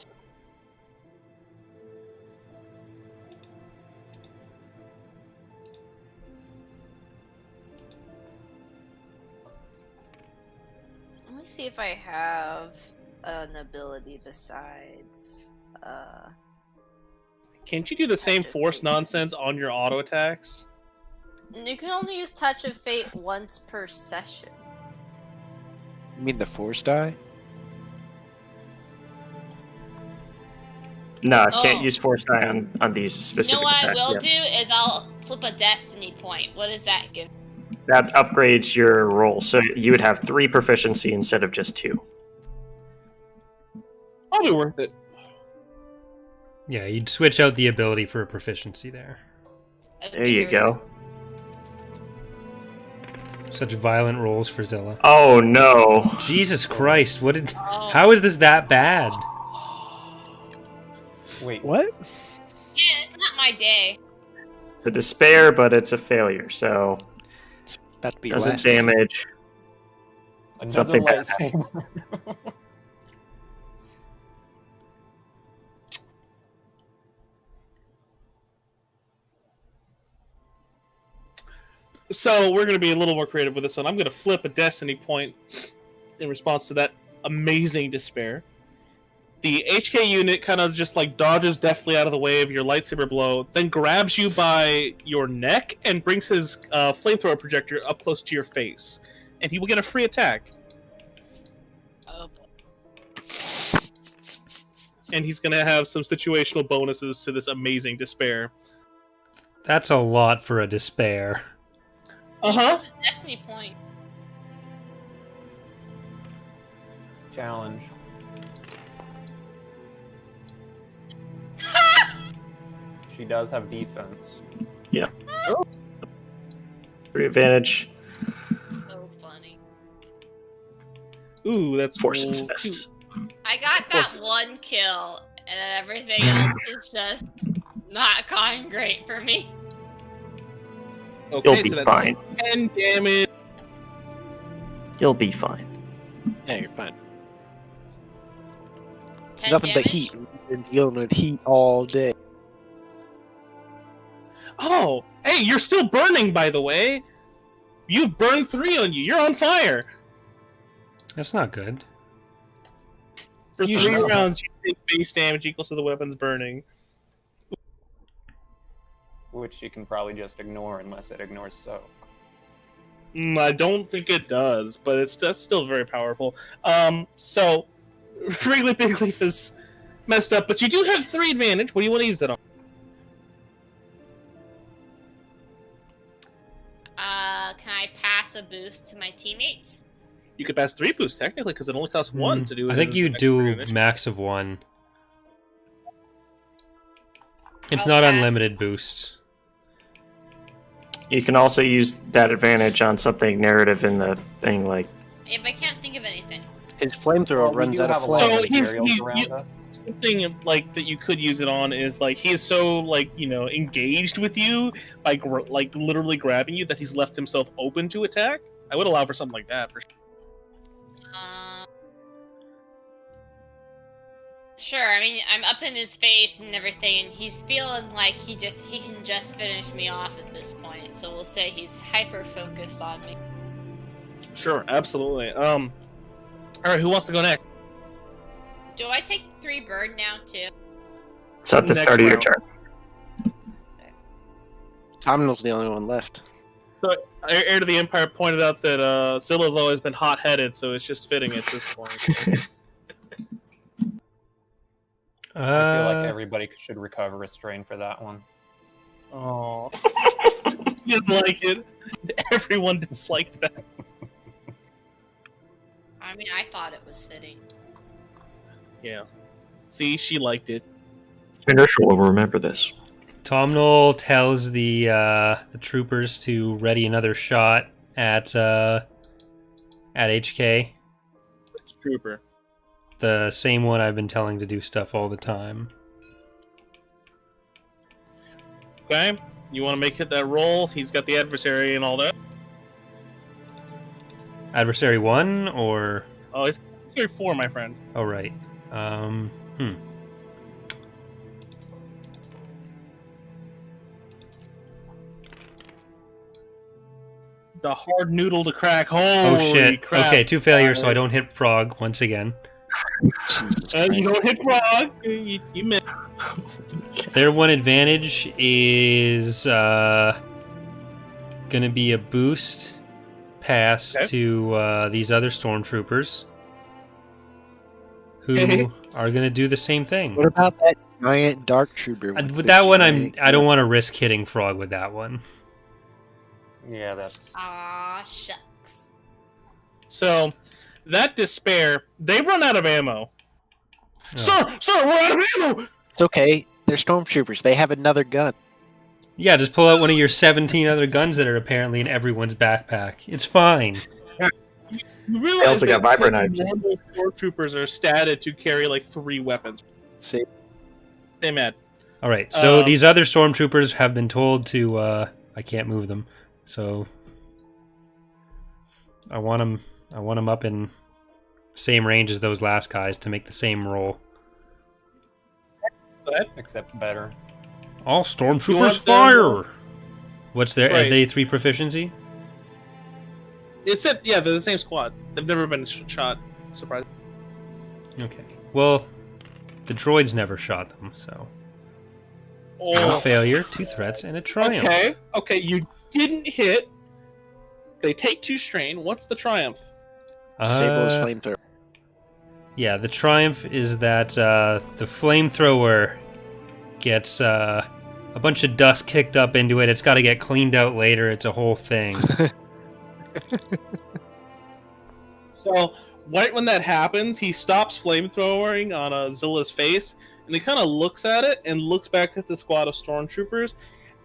Let me see if I have an ability besides. Can't you do the same force nonsense on your auto attacks? You can only use Touch of Fate once per session. You mean the force die? No, Oh. can't use force die on these You specific know what I attacks. will Yeah. do is I'll flip a destiny point. What does that give? That upgrades your roll, so you would have 3 proficiency instead of just 2. Probably worth it. Yeah, you'd switch out the ability for a proficiency there. There you go. Such violent rolls for Zilla. Oh no. Jesus Christ, what did... Oh. How is this that bad? Wait, What? Yeah, it's not my day. It's a despair, but it's a failure, so It's about to be doesn't last. damage. another something bad lightsaber. So we're going to be a little more creative with this one. I'm going to flip a destiny point in response to that amazing despair. The HK unit kind of just like dodges deftly out of the way of your lightsaber blow, then grabs you by your neck and brings his flamethrower projector up close to your face, and he will get a free attack. Oh, And he's going to have some situational bonuses to this amazing despair. That's a lot for a despair. Uh-huh. Destiny point. Challenge. She does have defense. Yeah. 3 advantage. So funny. Ooh, that's Force cool. success. I got that one kill, and then everything else is just not going great for me. Okay, You'll be so that's fine. 10 damage. You'll be fine. Yeah, you're fine. It's 10 nothing but damage? heat. We've been dealing with heat all day. Oh, hey, you're still burning, by the way. You've burned 3 on you. You're on fire. That's not good. For You 3 should- rounds, you take base damage equals to the weapon's burning. Which you can probably just ignore unless it ignores soak. I don't think it does, but that's still very powerful. So, Wriggly Piggly is messed up, but you do have 3 advantage. What do you want to use that on? Can I pass a boost to my teammates? You could pass 3 boosts, technically, because it only costs 1 to do it. I think as you an do extra initiative. max of 1. It's I'll not pass. unlimited boosts. You can also use that advantage on something narrative in the thing, like If I can't think of anything. His flamethrower We runs do out of have a lot flame. So he's- materials he's- around you- us. Something like that you could use it on is like he is so like engaged with you by like literally grabbing you that he's left himself open to attack. I would allow for something like that for sure. Sure, I mean, I'm up in his face and everything, and he's feeling like he can just finish me off at this point, so we'll say he's hyper-focused on me. Sure, absolutely. All right, who wants to go next? Do I take 3 bird now, too? it's at the Next start of your round. turn. Tomno's the only one left. So, Heir to the Empire pointed out that Zilla's always been hot-headed, so it's just fitting at this point. I feel like everybody should recover restrained for that one. Oh, you like it? Everyone disliked that. I mean, I thought it was fitting. Yeah. See, she liked it. Inertial will remember this. Tomno tells the troopers to ready another shot at HK. Trooper. The same one I've been telling to do stuff all the time. Okay. You want to make it that roll? He's got the adversary and all that. Adversary 1 or... Oh, it's adversary 4, my friend. Oh, right. The hard noodle to crack. Holy Oh, shit. crap. Okay, 2 failures, so I don't hit Frog once again. You don't hit frog. You miss. Their one advantage is gonna be a boost pass to these other stormtroopers who are gonna do the same thing. What about that giant dark trooper? With that one, I don't want to risk hitting Frog with that one. Yeah, that's... Aw, shucks. So, that despair, they've run out of ammo. Oh. Sir, we're out of ammo! It's okay. They're stormtroopers. They have another gun. Yeah, just pull out one of your 17 other guns that are apparently in everyone's backpack. It's fine. You realize They also got that vibra knives. normal stormtroopers are statted to carry like 3 weapons. See, Stay mad. All right, so these other stormtroopers have been told to... I can't move them, so... I want them up in same range as those last guys to make the same roll. Except better. All You want stormtroopers them- fire! What's their... Right. Are they 3 proficiency? Yeah, they're the same squad. They've never been shot. Surprise. Okay. Well, the droids never shot them, so... Oh. 1 failure, 2 threats, and a triumph. Okay, you didn't hit. They take 2 strain. What's the triumph? disable his flamethrower. Yeah, the triumph is that the flamethrower gets a bunch of dust kicked up into it. It's got to get cleaned out later. It's a whole thing. So, right when that happens, he stops flamethrowing on Zilla's face, and he kind of looks at it and looks back at the squad of stormtroopers,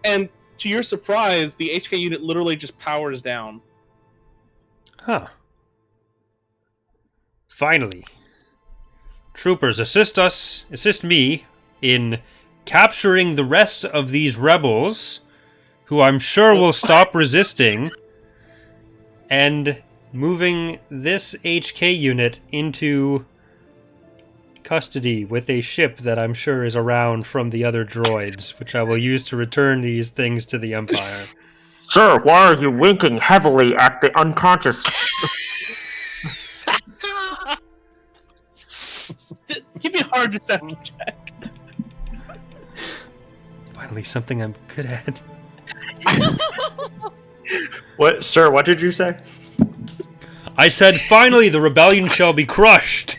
and to your surprise, the HK unit literally just powers down. Huh. Finally. Troopers, assist me in capturing the rest of these rebels, who I'm sure will stop resisting, and moving this HK unit into custody with a ship that I'm sure is around from the other droids, which I will use to return these things to the Empire. Sir, why are you winking heavily at the unconscious? Give me a hard deception check. Finally, something I'm good at. What, sir? What did you say? I said, finally, the rebellion shall be crushed.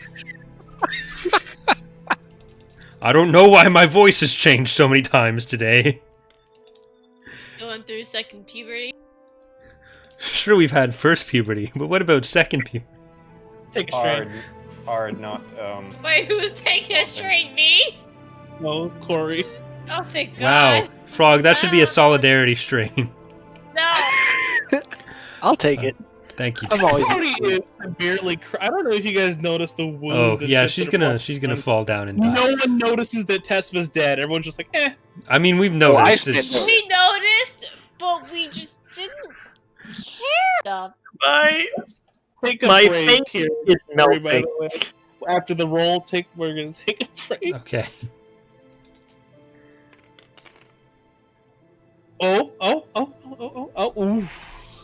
I don't know why my voice has changed so many times today. Going through second puberty. Sure, we've had first puberty, but what about second puberty? Take a strain. Hard, not, Wait, who's taking a straight me? No, Corey. Oh, thank Wow, God. Frog, that should be a solidarity strain. No. I'll take it. Thank you. I'm always. Corey is severely. I don't know if you guys noticed the wounds. Oh, and yeah, shit that are she's gonna fall down and die. No one notices that Tessa's dead. Everyone's just like, eh. I mean, we've noticed. Iceman It's- knows. We noticed, but we just didn't care. Take a My break face here. is Everybody, by melting. the way. After the roll, we're gonna take a break. Okay. Oof.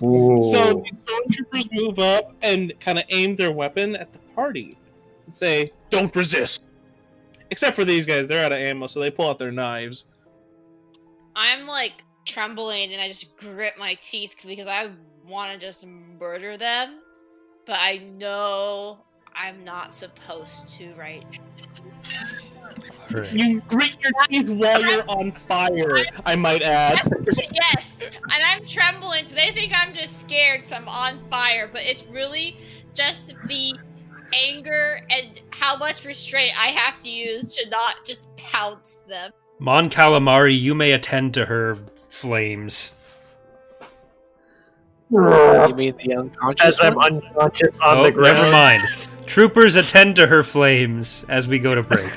Ooh. So the stormtroopers move up and kind of aim their weapon at the party and say, "Don't resist." Except for these guys, they're out of ammo, so they pull out their knives. I'm like trembling and I just grip my teeth because I want to just murder them, but I know I'm not supposed to, right? Alright. You grit your teeth while you're on fire, I might add. Yes, and I'm trembling, so they think I'm just scared because I'm on fire, but it's really just the anger and how much restraint I have to use to not just pounce them. Mon Calamari, you may attend to her flames. You mean the unconscious As I'm one? unconscious on the ground. Never mind. Troopers, attend to her flames as we go to break.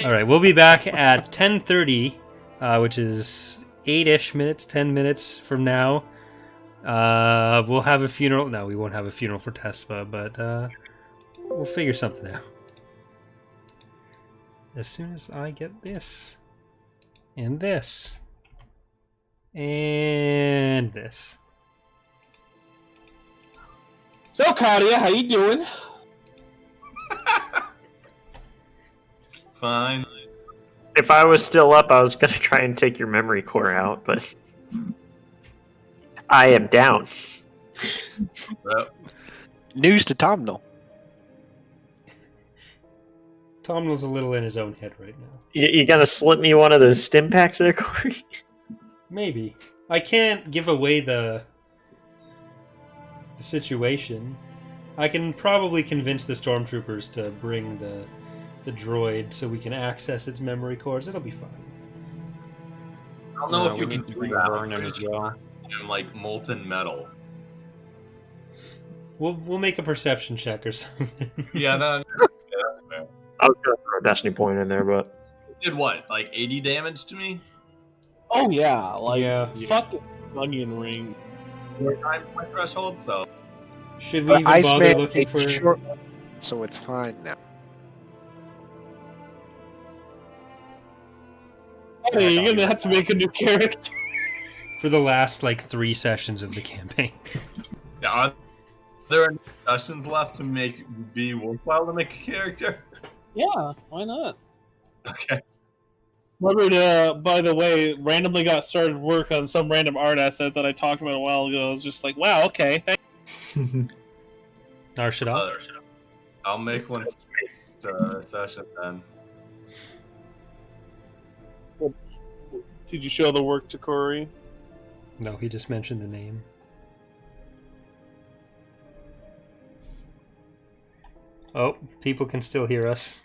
All right, we'll be back at 10:30, which is 8-ish minutes, 10 minutes from now. We'll have a funeral. No, we won't have a funeral for Tessa, but we'll figure something out. As soon as I get this, and this, and this. So, Claudia, how you doing? Fine. If I was still up, I was gonna try and take your memory core out, but I am down. Yep. News to Tomno. Tomno's a little in his own head right now. You gonna slip me one of those stim packs there, Corey? Maybe. I can't give away the situation. I can probably convince the stormtroopers to bring the droid so we can access its memory cores. It'll be fine. I don't know if we you need can to do bring that. Vernon as well. In like molten metal. We'll make a perception check or something. Yeah, that's fair. I was gonna throw a destiny point in there, but It did what? Like 80 damage to me? Oh yeah, like Yeah. fucking onion ring. 4 times my threshold, so. Should we even bother Iceman looking made for? short, so it's fine now. Hey, you're gonna have to make a new character. For the last like 3 sessions of the campaign. Yeah, are there any sessions left to be worthwhile to make a character? Yeah, why not? Okay. Robert, by the way, randomly got started work on some random art asset that I talked about a while ago. I was just like, wow, okay. Narshada? I'll make one for session then. Did you show the work to Corey? No, he just mentioned the name. Oh, people can still hear us.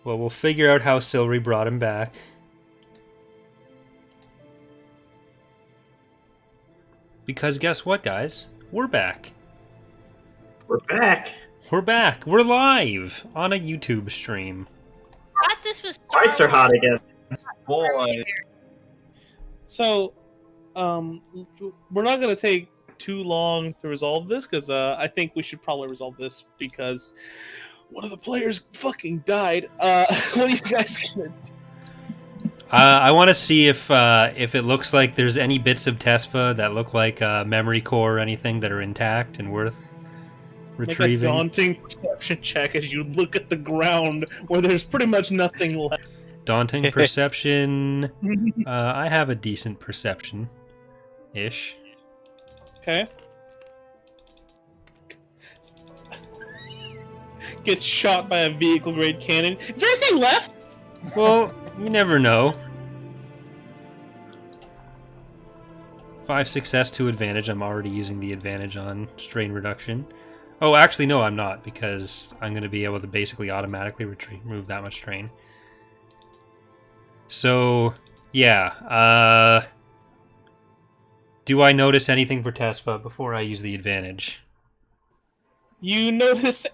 Well, we'll figure out how Silry brought him back. Because guess what, guys? We're back. We're back. We're back. We're live on a YouTube stream. I thought this was Lights are hot again. Boy. So, we're not going to take too long to resolve this because I think we should probably resolve this because one of the players fucking died. What are you guys gonna do? I want to see if it looks like there's any bits of Tesfa that look like memory core or anything that are intact and worth retrieving. Make a daunting perception check as you look at the ground where there's pretty much nothing left. Daunting perception. I have a decent perception-ish. Okay. Gets shot by a vehicle-grade cannon. Is there anything left? Well, you never know. 5 success, 2 advantage. I'm already using the advantage on strain reduction. Oh, actually, no, I'm not, because I'm going to be able to basically automatically remove that much strain. So, yeah. Do I notice anything for Tesfa before I use the advantage? You notice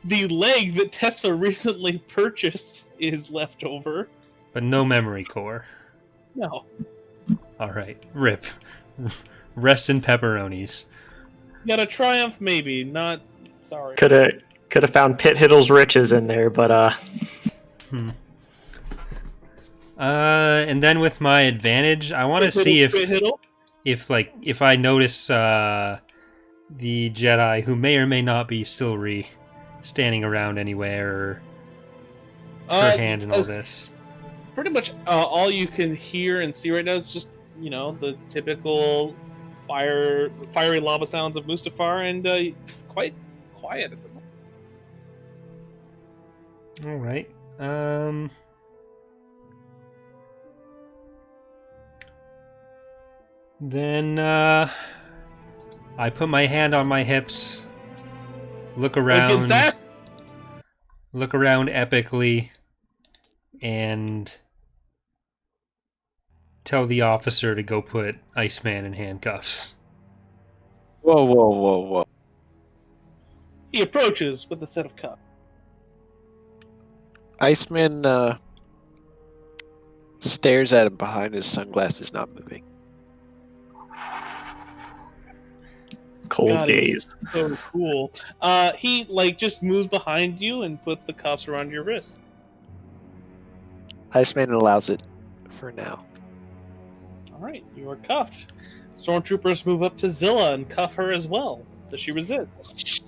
the leg that Tessa recently purchased is left over. But no memory core. No. Alright, rip. Rest in pepperonis. Got a triumph, maybe. Not. Sorry. Could have found Pit Hiddle's riches in there, but And then with my advantage, I want to see if I notice the Jedi who may or may not be Silry standing around anywhere, or her hand and all this. Pretty much all you can hear and see right now is just, the typical fiery lava sounds of Mustafar, and it's quite quiet at the moment. Alright. Then I put my hand on my hips, look around epically, and tell the officer to go put Iceman in handcuffs. Whoa. He approaches with a set of cuffs. Iceman stares at him behind his sunglasses, not moving. cold God, gaze. So cool. He just moves behind you and puts the cuffs around your wrists. Iceman allows it for now. All right, you are cuffed. Stormtroopers move up to Zilla and cuff her as well. Does she resist?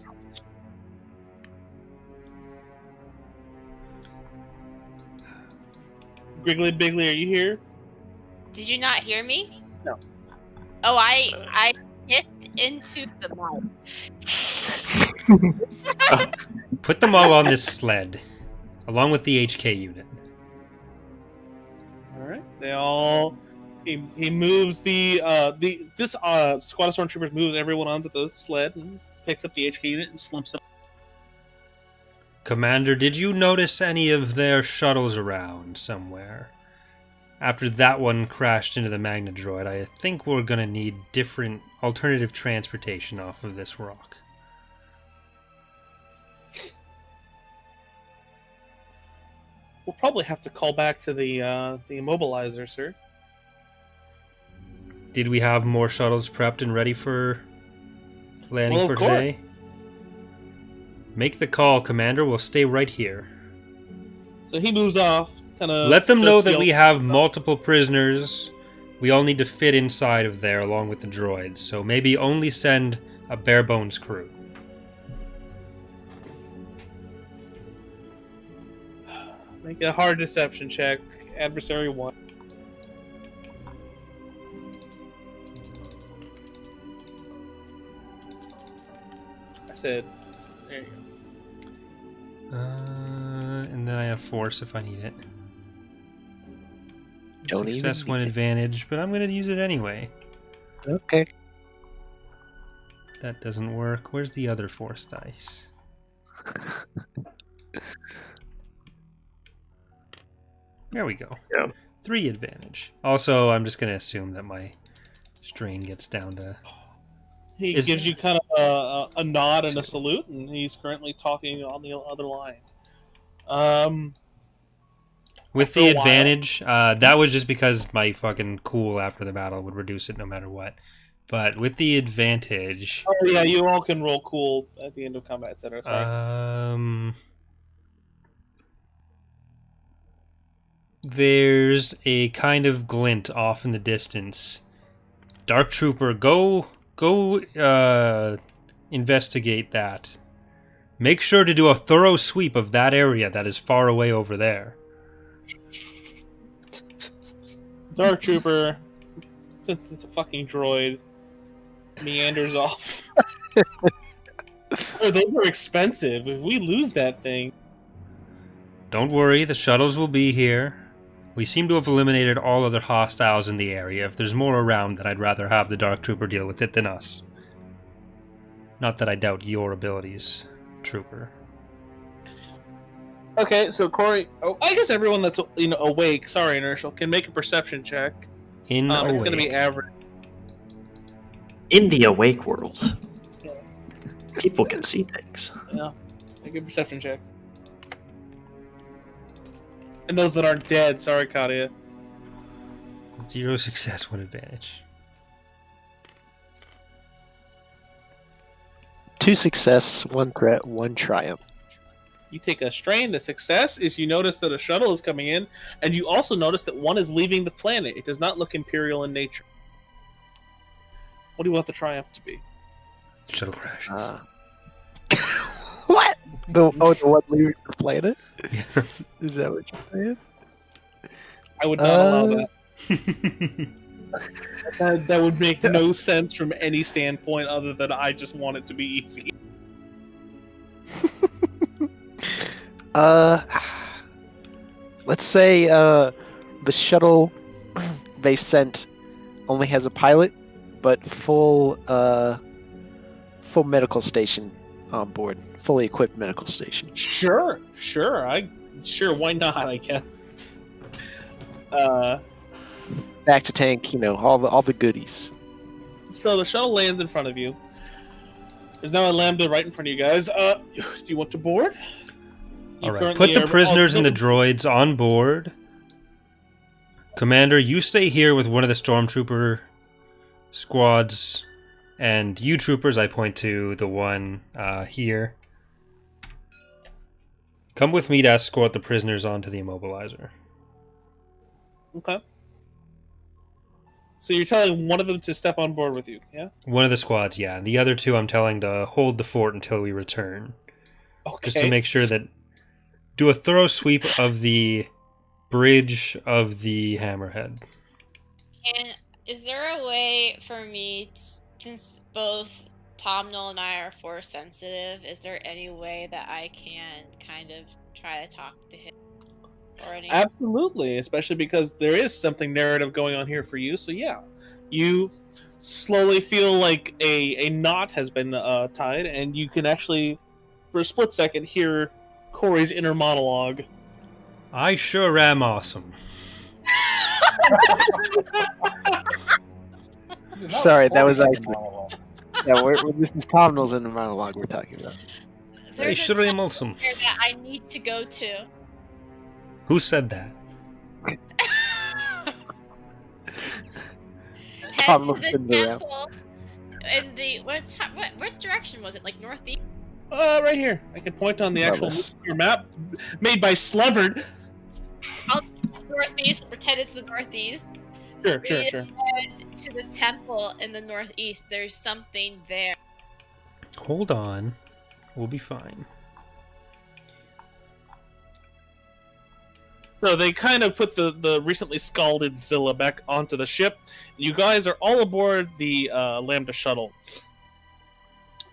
Griggly Biggly, are you here? Did you not hear me? No. Oh, I hit into the mic. Put them all on this sled, along with the HK unit. All right, they all. He moves this squad of stormtroopers moves everyone onto the sled and picks up the HK unit and slumps it. Commander, did you notice any of their shuttles around somewhere? After that one crashed into the Magna droid, I think we're gonna need different alternative transportation off of this rock. We'll probably have to call back to the immobilizer, sir. Did we have more shuttles prepped and ready for landing for today? Make the call, Commander. We'll stay right here. So he moves off. Let them know that we have multiple prisoners. We all need to fit inside of there along with the droids. So maybe only send a bare bones crew. Make a hard deception check. Adversary 1. I said, there you go. And then I have force if I need it. Don't Success even one need it. advantage, but I'm going to use it anyway. Okay. That doesn't work. Where's the other force dice? There we go. Yeah. 3 advantage. Also, I'm just going to assume that my strain gets down to... He gives you kind of a nod and a salute, and he's currently talking on the other line. With after the a while- advantage, that was just because my fucking cool after the battle would reduce it no matter what. But with the advantage... Oh yeah, you all can roll cool at the end of combat, etc. Sorry. There's a kind of glint off in the distance. Dark Trooper, go investigate that. Make sure to do a thorough sweep of that area that is far away over there. Dark Trooper, since it's a fucking droid, meanders off. Oh, those are expensive. If we lose that thing... Don't worry, the shuttles will be here. We seem to have eliminated all other hostiles in the area. If there's more around, then I'd rather have the Dark Trooper deal with it than us. Not that I doubt your abilities, Trooper. Okay, so Corey... Oh, I guess everyone that's awake, sorry, Inertial, can make a perception check. In awake. It's going to be average. In the awake world, people can see things. Yeah, make a perception check. And those that aren't dead, sorry, Katia. 0 success, 1 advantage. 2 success, 1 threat, 1 triumph. You take a strain. The success is you notice that a shuttle is coming in, and you also notice that one is leaving the planet. It does not look Imperial in nature. What do you want the triumph to be? Shuttle crashes. What? The one leaving the planet? Is that what you're saying? I would not allow that. That would make no sense from any standpoint other than I just want it to be easy. Let's say the shuttle they sent only has a pilot, but full medical station on board, fully equipped medical station. Sure, why not? I guess. Back to tank, all the goodies. So the shuttle lands in front of you. There's now a Lambda right in front of you guys. Do you want to board? All right, put the prisoners and the droids on board. Commander, you stay here with one of the stormtrooper squads, and you troopers, I point to the one here. Come with me to escort the prisoners onto the immobilizer. Okay. So you're telling one of them to step on board with you, yeah? One of the squads, yeah. And the other 2 I'm telling to hold the fort until we return. Okay. Just to make sure that... Do a thorough sweep of the bridge of the Hammerhead. Is there a way for me, since both Tomno and I are force sensitive, is there any way that I can kind of try to talk to him? Or any... Absolutely, especially because there is something narrative going on here for you. So yeah, you slowly feel like a knot has been tied, and you can actually, for a split second, hear Corey's inner monologue. I sure am awesome. Sorry, that was Iceman. Yeah, this is Tomno's inner monologue we're talking about. There's I sure am awesome. that I need to go to. Who said that? Head to the temple. In the what direction was it? Like northeast? Right here. I can point on the actual your map made by Sleverd. Northeast. Pretend it's the northeast. Sure. Head to the temple in the northeast. There's something there. Hold on. We'll be fine. So they kind of put the recently scalded Zilla back onto the ship. You guys are all aboard the Lambda shuttle.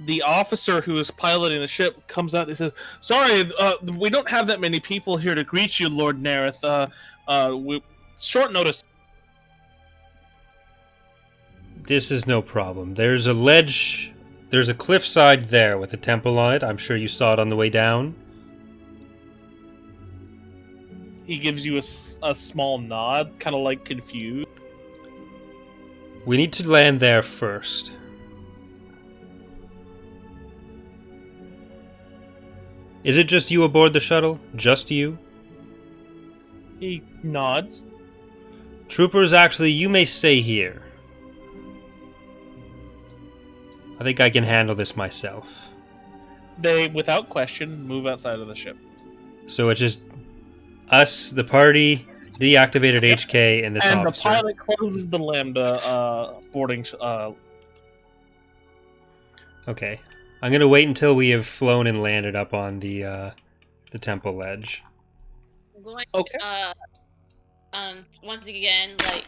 The officer who is piloting the ship comes out and says, "Sorry, we don't have that many people here to greet you, Lord Nareth. Short notice." This is no problem. There's a ledge... There's a cliffside there with a temple on it. I'm sure you saw it on the way down. He gives you a small nod, kind of like confused. We need to land there first. Is it just you aboard the shuttle? Just you? He nods. Troopers, actually, you may stay here. I think I can handle this myself. They, without question, move outside of the ship. So it's just us, the party, deactivated HK, and this and officer. the pilot closes the Lambda boarding. Okay. I'm gonna wait until we have flown and landed up on the temple ledge. I'm going Okay. once again, like,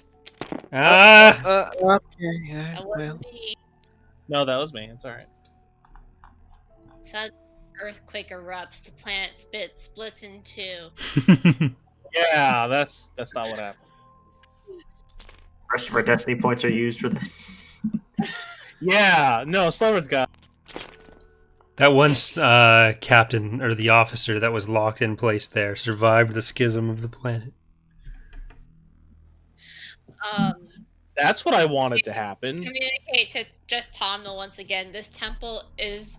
Ah! Okay, yeah, that well. wasn't me. No, that was me. It's all right. Sudden earthquake erupts. The planet splits in two. Yeah, that's not what happened. The rest of our destiny points are used for this. Yeah, no, Slumber's got. That one captain, or the officer that was locked in place there, survived the schism of the planet. That's what I wanted to happen. Communicate to just Tomno once again. This temple is,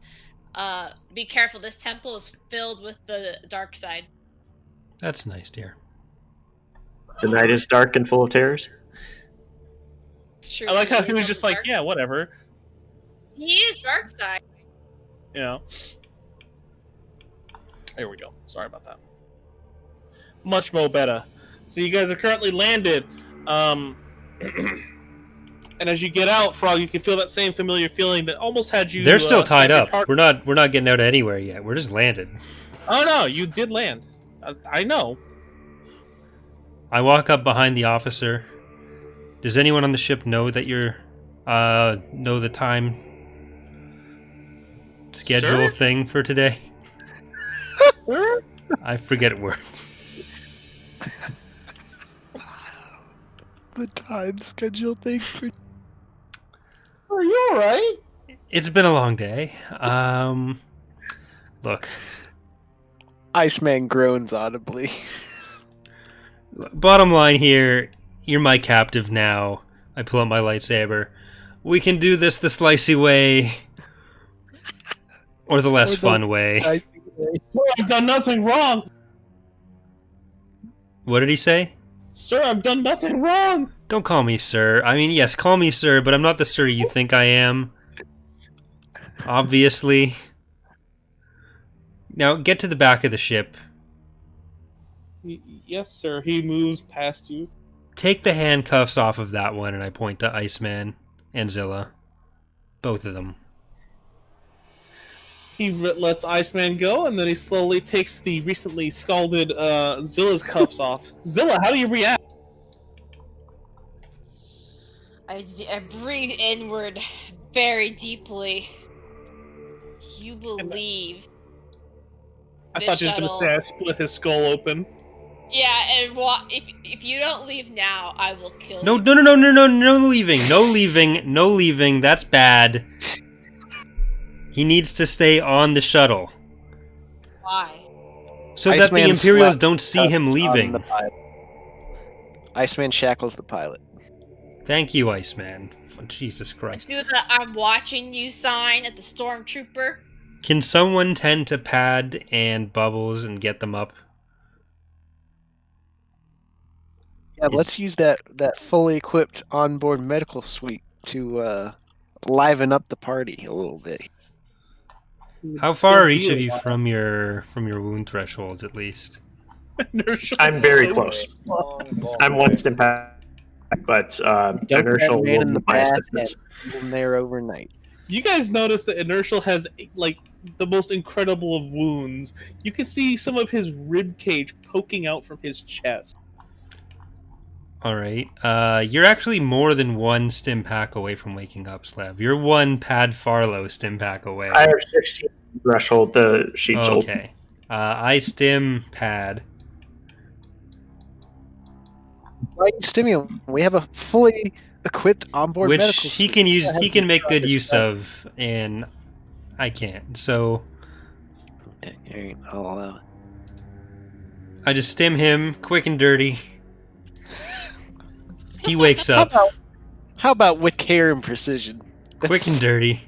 be careful. This temple is filled with the dark side. That's nice, dear. The night is dark and full of terrors. It's true. I like how He he is was on just the like, dark- yeah, whatever. He is dark side. You know. There we go. Sorry about that. Much more better. So you guys are currently landed. And as you get out, Frog, you can feel that same familiar feeling that almost had you. They're still tied stuck in up. We're not getting out anywhere yet. We're just landed. Oh no, you did land. I know. I walk up behind the officer. Does anyone on the ship know that you're know the time schedule Sir? thing for today? Sir? I forget words. The time schedule thing for Are you alright? It's been a long day. Look, Iceman groans audibly. bottom line here, you're my captive now. I pull out my lightsaber. We can do this the slicey way, or the less fun way. Sir, I've done nothing wrong. What did he say? Sir, I've done nothing wrong. Don't call me sir. I mean, yes, call me sir, but I'm not the sir you think I am. Obviously. Now, get to the back of the ship. Yes, sir. He moves past you. Take the handcuffs off of that one, and I point to Iceman and Zilla. Both of them. He lets Iceman go, and then he slowly takes the recently scalded Zilla's cuffs off. Zilla, how do you react? I breathe inward very deeply. You believe I this thought you were shuttle- going to say I split his skull open. Yeah, and if you don't leave now, I will kill No, you. no leaving. No leaving. No leaving. That's bad. He needs to stay on the shuttle. Why? So that the Iceman Imperials slapped don't see him cuffs on leaving. the pilot. Iceman shackles the pilot. Thank you, Iceman. Jesus Christ. Do the "I'm watching you" sign at the stormtrooper. Can someone tend to Pad and Bubbles and get them up? Yeah, let's use that fully equipped onboard medical suite to liven up the party a little bit. How far are each of you from your wound thresholds, at least? I'm very close. I'm one stim back, but Inertial will in the buy bath assistance. and leave him there overnight. You guys notice that Inertial has like the most incredible of wounds. You can see some of his rib cage poking out from his chest. Alright. You're actually more than one stim pack away from waking up, Slav. You're one Pad Farlow stim pack away. I have 16 threshold. The sheep's open. Okay. I stim Pad. Right, stimulant. We have a fully equipped onboard Which medical he suite. can use. Yeah, He can make good this use stuff. of, and I can't. So Okay, I'll allow it. I just stim him, quick and dirty. He wakes up, How about with care and precision? quick and dirty.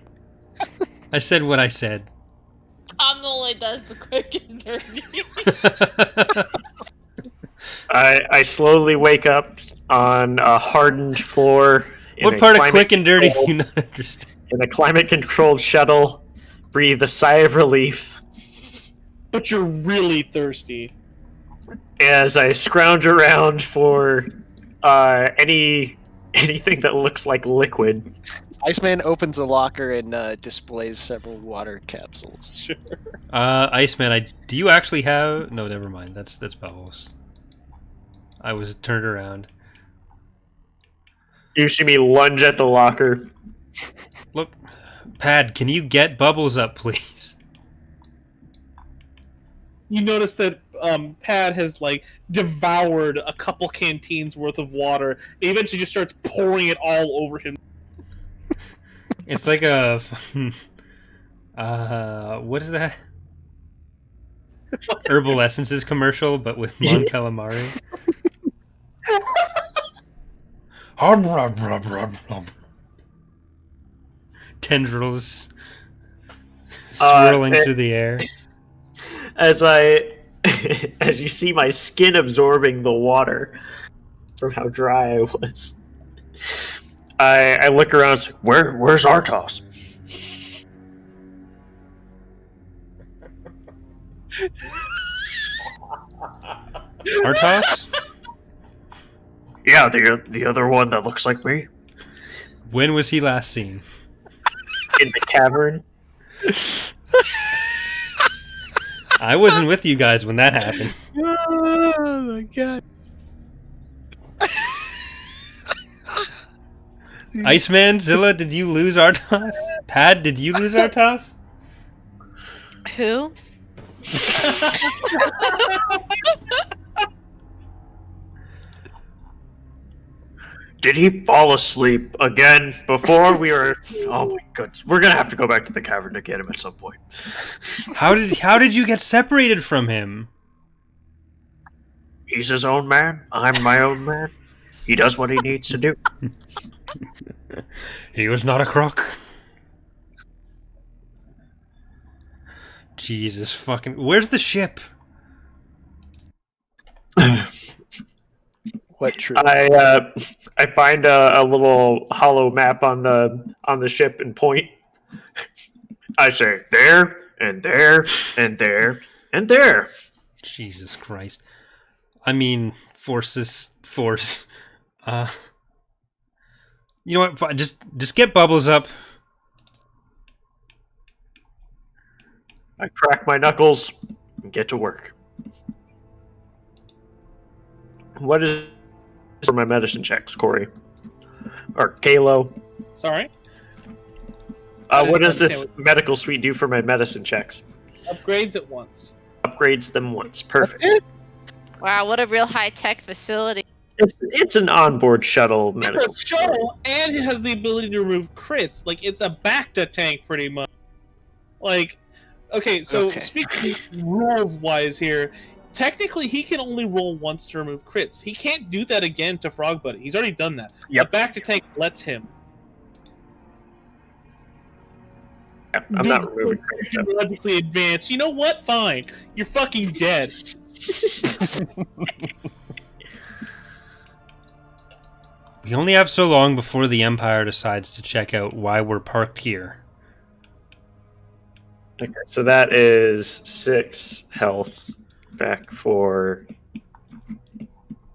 I said what I said. Tom only does the quick and dirty. I slowly wake up on a hardened floor. What part of quick and dirty do you not understand? In a climate-controlled shuttle, breathe a sigh of relief But you're really thirsty. as I scrounge around for anything that looks like liquid. Iceman opens a locker and displays several water capsules. Sure. Iceman, do you actually have? No, never mind. That's Bubbles. I was turned around. You see me lunge at the locker. Look, Pad, can you get Bubbles up, please? You notice that Pad has like devoured a couple canteens worth of water. He eventually just starts pouring it all over him. It's like a what is that? Herbal Essences commercial, but with Mon Calamari. Tendrils swirling through the air. As you see my skin absorbing the water from how dry I was. I look around and say, where's Artos? Artos? Yeah, the other one that looks like me. When was he last seen? In the cavern. I wasn't with you guys when that happened. Oh my god. Iceman, Zilla, did you lose Artos? Pad, did you lose Artos? Who? Did he fall asleep again before we were... Oh my goodness. We're gonna have to go back to the cavern to get him at some point. How did you get separated from him? He's his own man. I'm my own man. He does what he needs to do. He was not a crook. Jesus fucking... Where's the ship? What true? I find a little hollow map on the ship and point. I say there and there and there and there. Jesus Christ. I mean, force is force. You know what? Fine. Just get Bubbles up. I crack my knuckles and get to work. What is for my medicine checks, Corey? Or Kalo? Sorry? What does this medical suite do for my medicine checks? Upgrades at once. Upgrades them once. Perfect. Wow, what a real high-tech facility. It's an onboard shuttle It's medical. a shuttle, and it has the ability to remove crits. Like, it's a Bacta tank, pretty much. Like, okay, so speaking rules-wise here, technically he can only roll once to remove crits. He can't do that again to Frog Buddy. He's already done that. Yep. The Bacta tank lets him. I'm not removing crits. Technologically advanced. You know what? Fine. You're fucking dead. We only have so long before the Empire decides to check out why we're parked here. Okay, so that is 6 health back for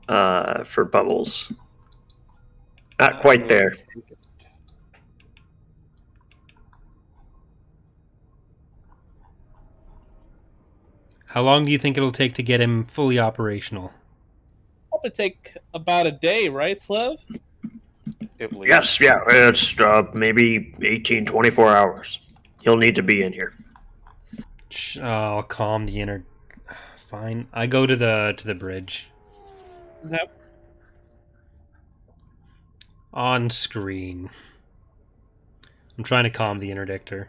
Bubbles. Not quite there. How long do you think it'll take to get him fully operational? Probably take about a day, right, Slev? Yes, yeah, it's maybe 18, 24 hours. He'll need to be in here. I'll calm the inner... Fine. I go to the bridge. Yep. On screen. I'm trying to calm the interdictor.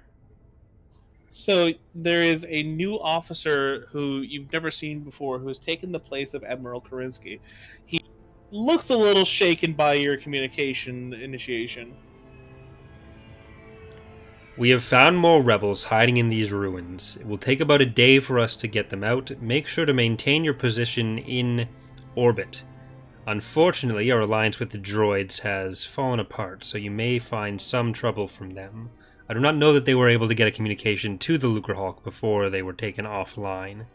So there is a new officer who you've never seen before who has taken the place of Admiral Karinsky. He looks a little shaken by your communication initiation. We have found more rebels hiding in these ruins. It will take about a day for us to get them out. Make sure to maintain your position in orbit. Unfortunately, our alliance with the droids has fallen apart, so you may find some trouble from them. I do not know that they were able to get a communication to the Lucrehawk before they were taken offline.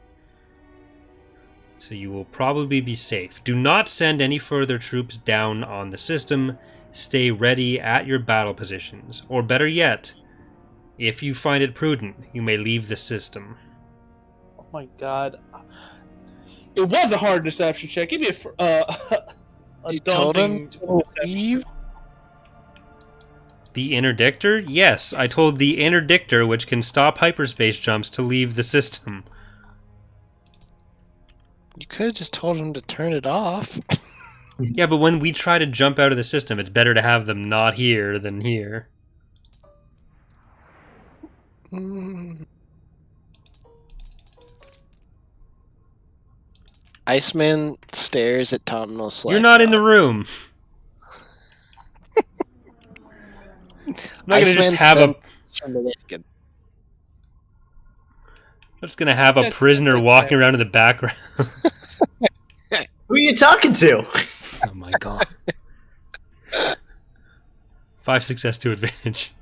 So you will probably be safe. Do not send any further troops down on the system. Stay ready at your battle positions. Or better yet, if you find it prudent, you may leave the system. Oh my god. It was a hard deception check. Give me a You told him daunting to deception. leave? The interdictor? Yes, I told the interdictor, which can stop hyperspace jumps, to leave the system. You could have just told him to turn it off. Yeah, but when we try to jump out of the system, it's better to have them not here than here. Iceman stares at Tomno. You're not in the room. I'm not gonna just have a. I'm just gonna have a prisoner walking around in the background. Who are you talking to? Oh my god. 5 success, 2 advantage.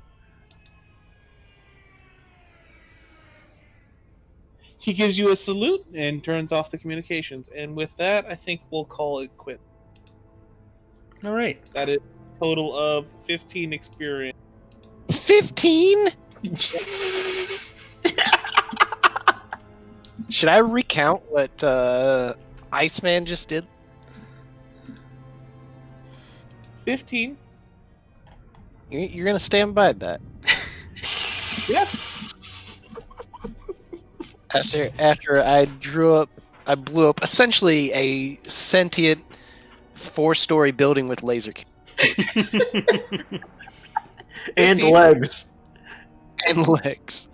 He gives you a salute and turns off the communications. And with that, I think we'll call it quit. All right. That is a total of 15 experience. 15? Should I recount what Iceman just did? 15? You're gonna stand by that. Yeah. After I blew up essentially a sentient 4-story building with laser And 15. legs. and legs.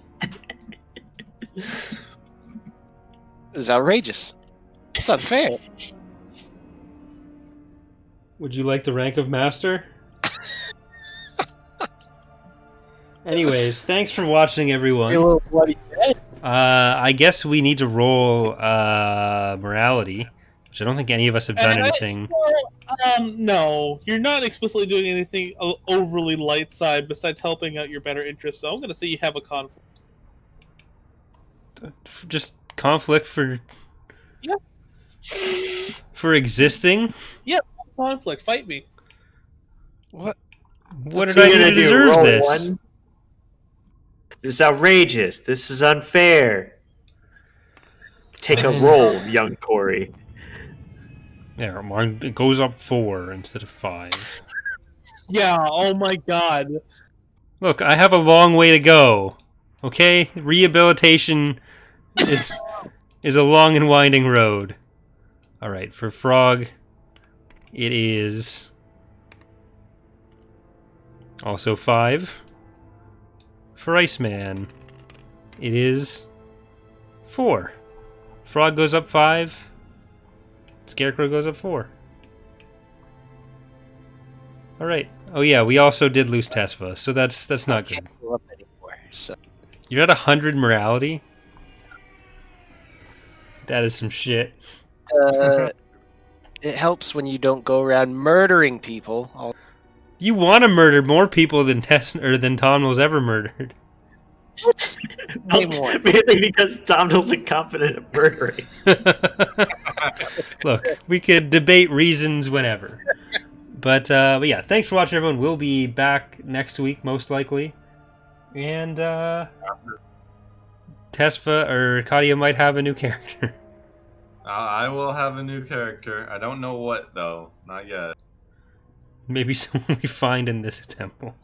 This is outrageous. It's unfair. Would you like the rank of master? Anyways, thanks for watching, everyone. You're a little bloody dead. I guess we need to roll morality, which I don't think any of us have done anything. No, you're not explicitly doing anything overly light side besides helping out your better interests. So I'm going to say you have a conflict. Just conflict for... Yeah. For existing? Conflict, fight me. What? What did I do to deserve Roll this? one. This is outrageous. This is unfair. Take a roll, young Corey. Yeah, mine it goes up 4 instead of 5. Yeah, oh my god. Look, I have a long way to go. Okay? Rehabilitation is a long and winding road. Alright, for Frog, it is also 5. For Iceman, it is 4. Frog goes up 5. Scarecrow goes up 4. Alright. Oh yeah, we also did lose Tessa, so that's not good. Can't go up anymore. So You're at 100 morality? That is some shit. it helps when you don't go around murdering people. You want to murder more people than than Tomno's ever murdered. Way more. Mainly because Tomno's incompetent at murdering. Look, we could debate reasons whenever. But yeah, thanks for watching, everyone. We'll be back next week, most likely. And Tessa or Katia might have a new character. I will have a new character. I don't know what, though. Not yet. Maybe someone we find in this temple.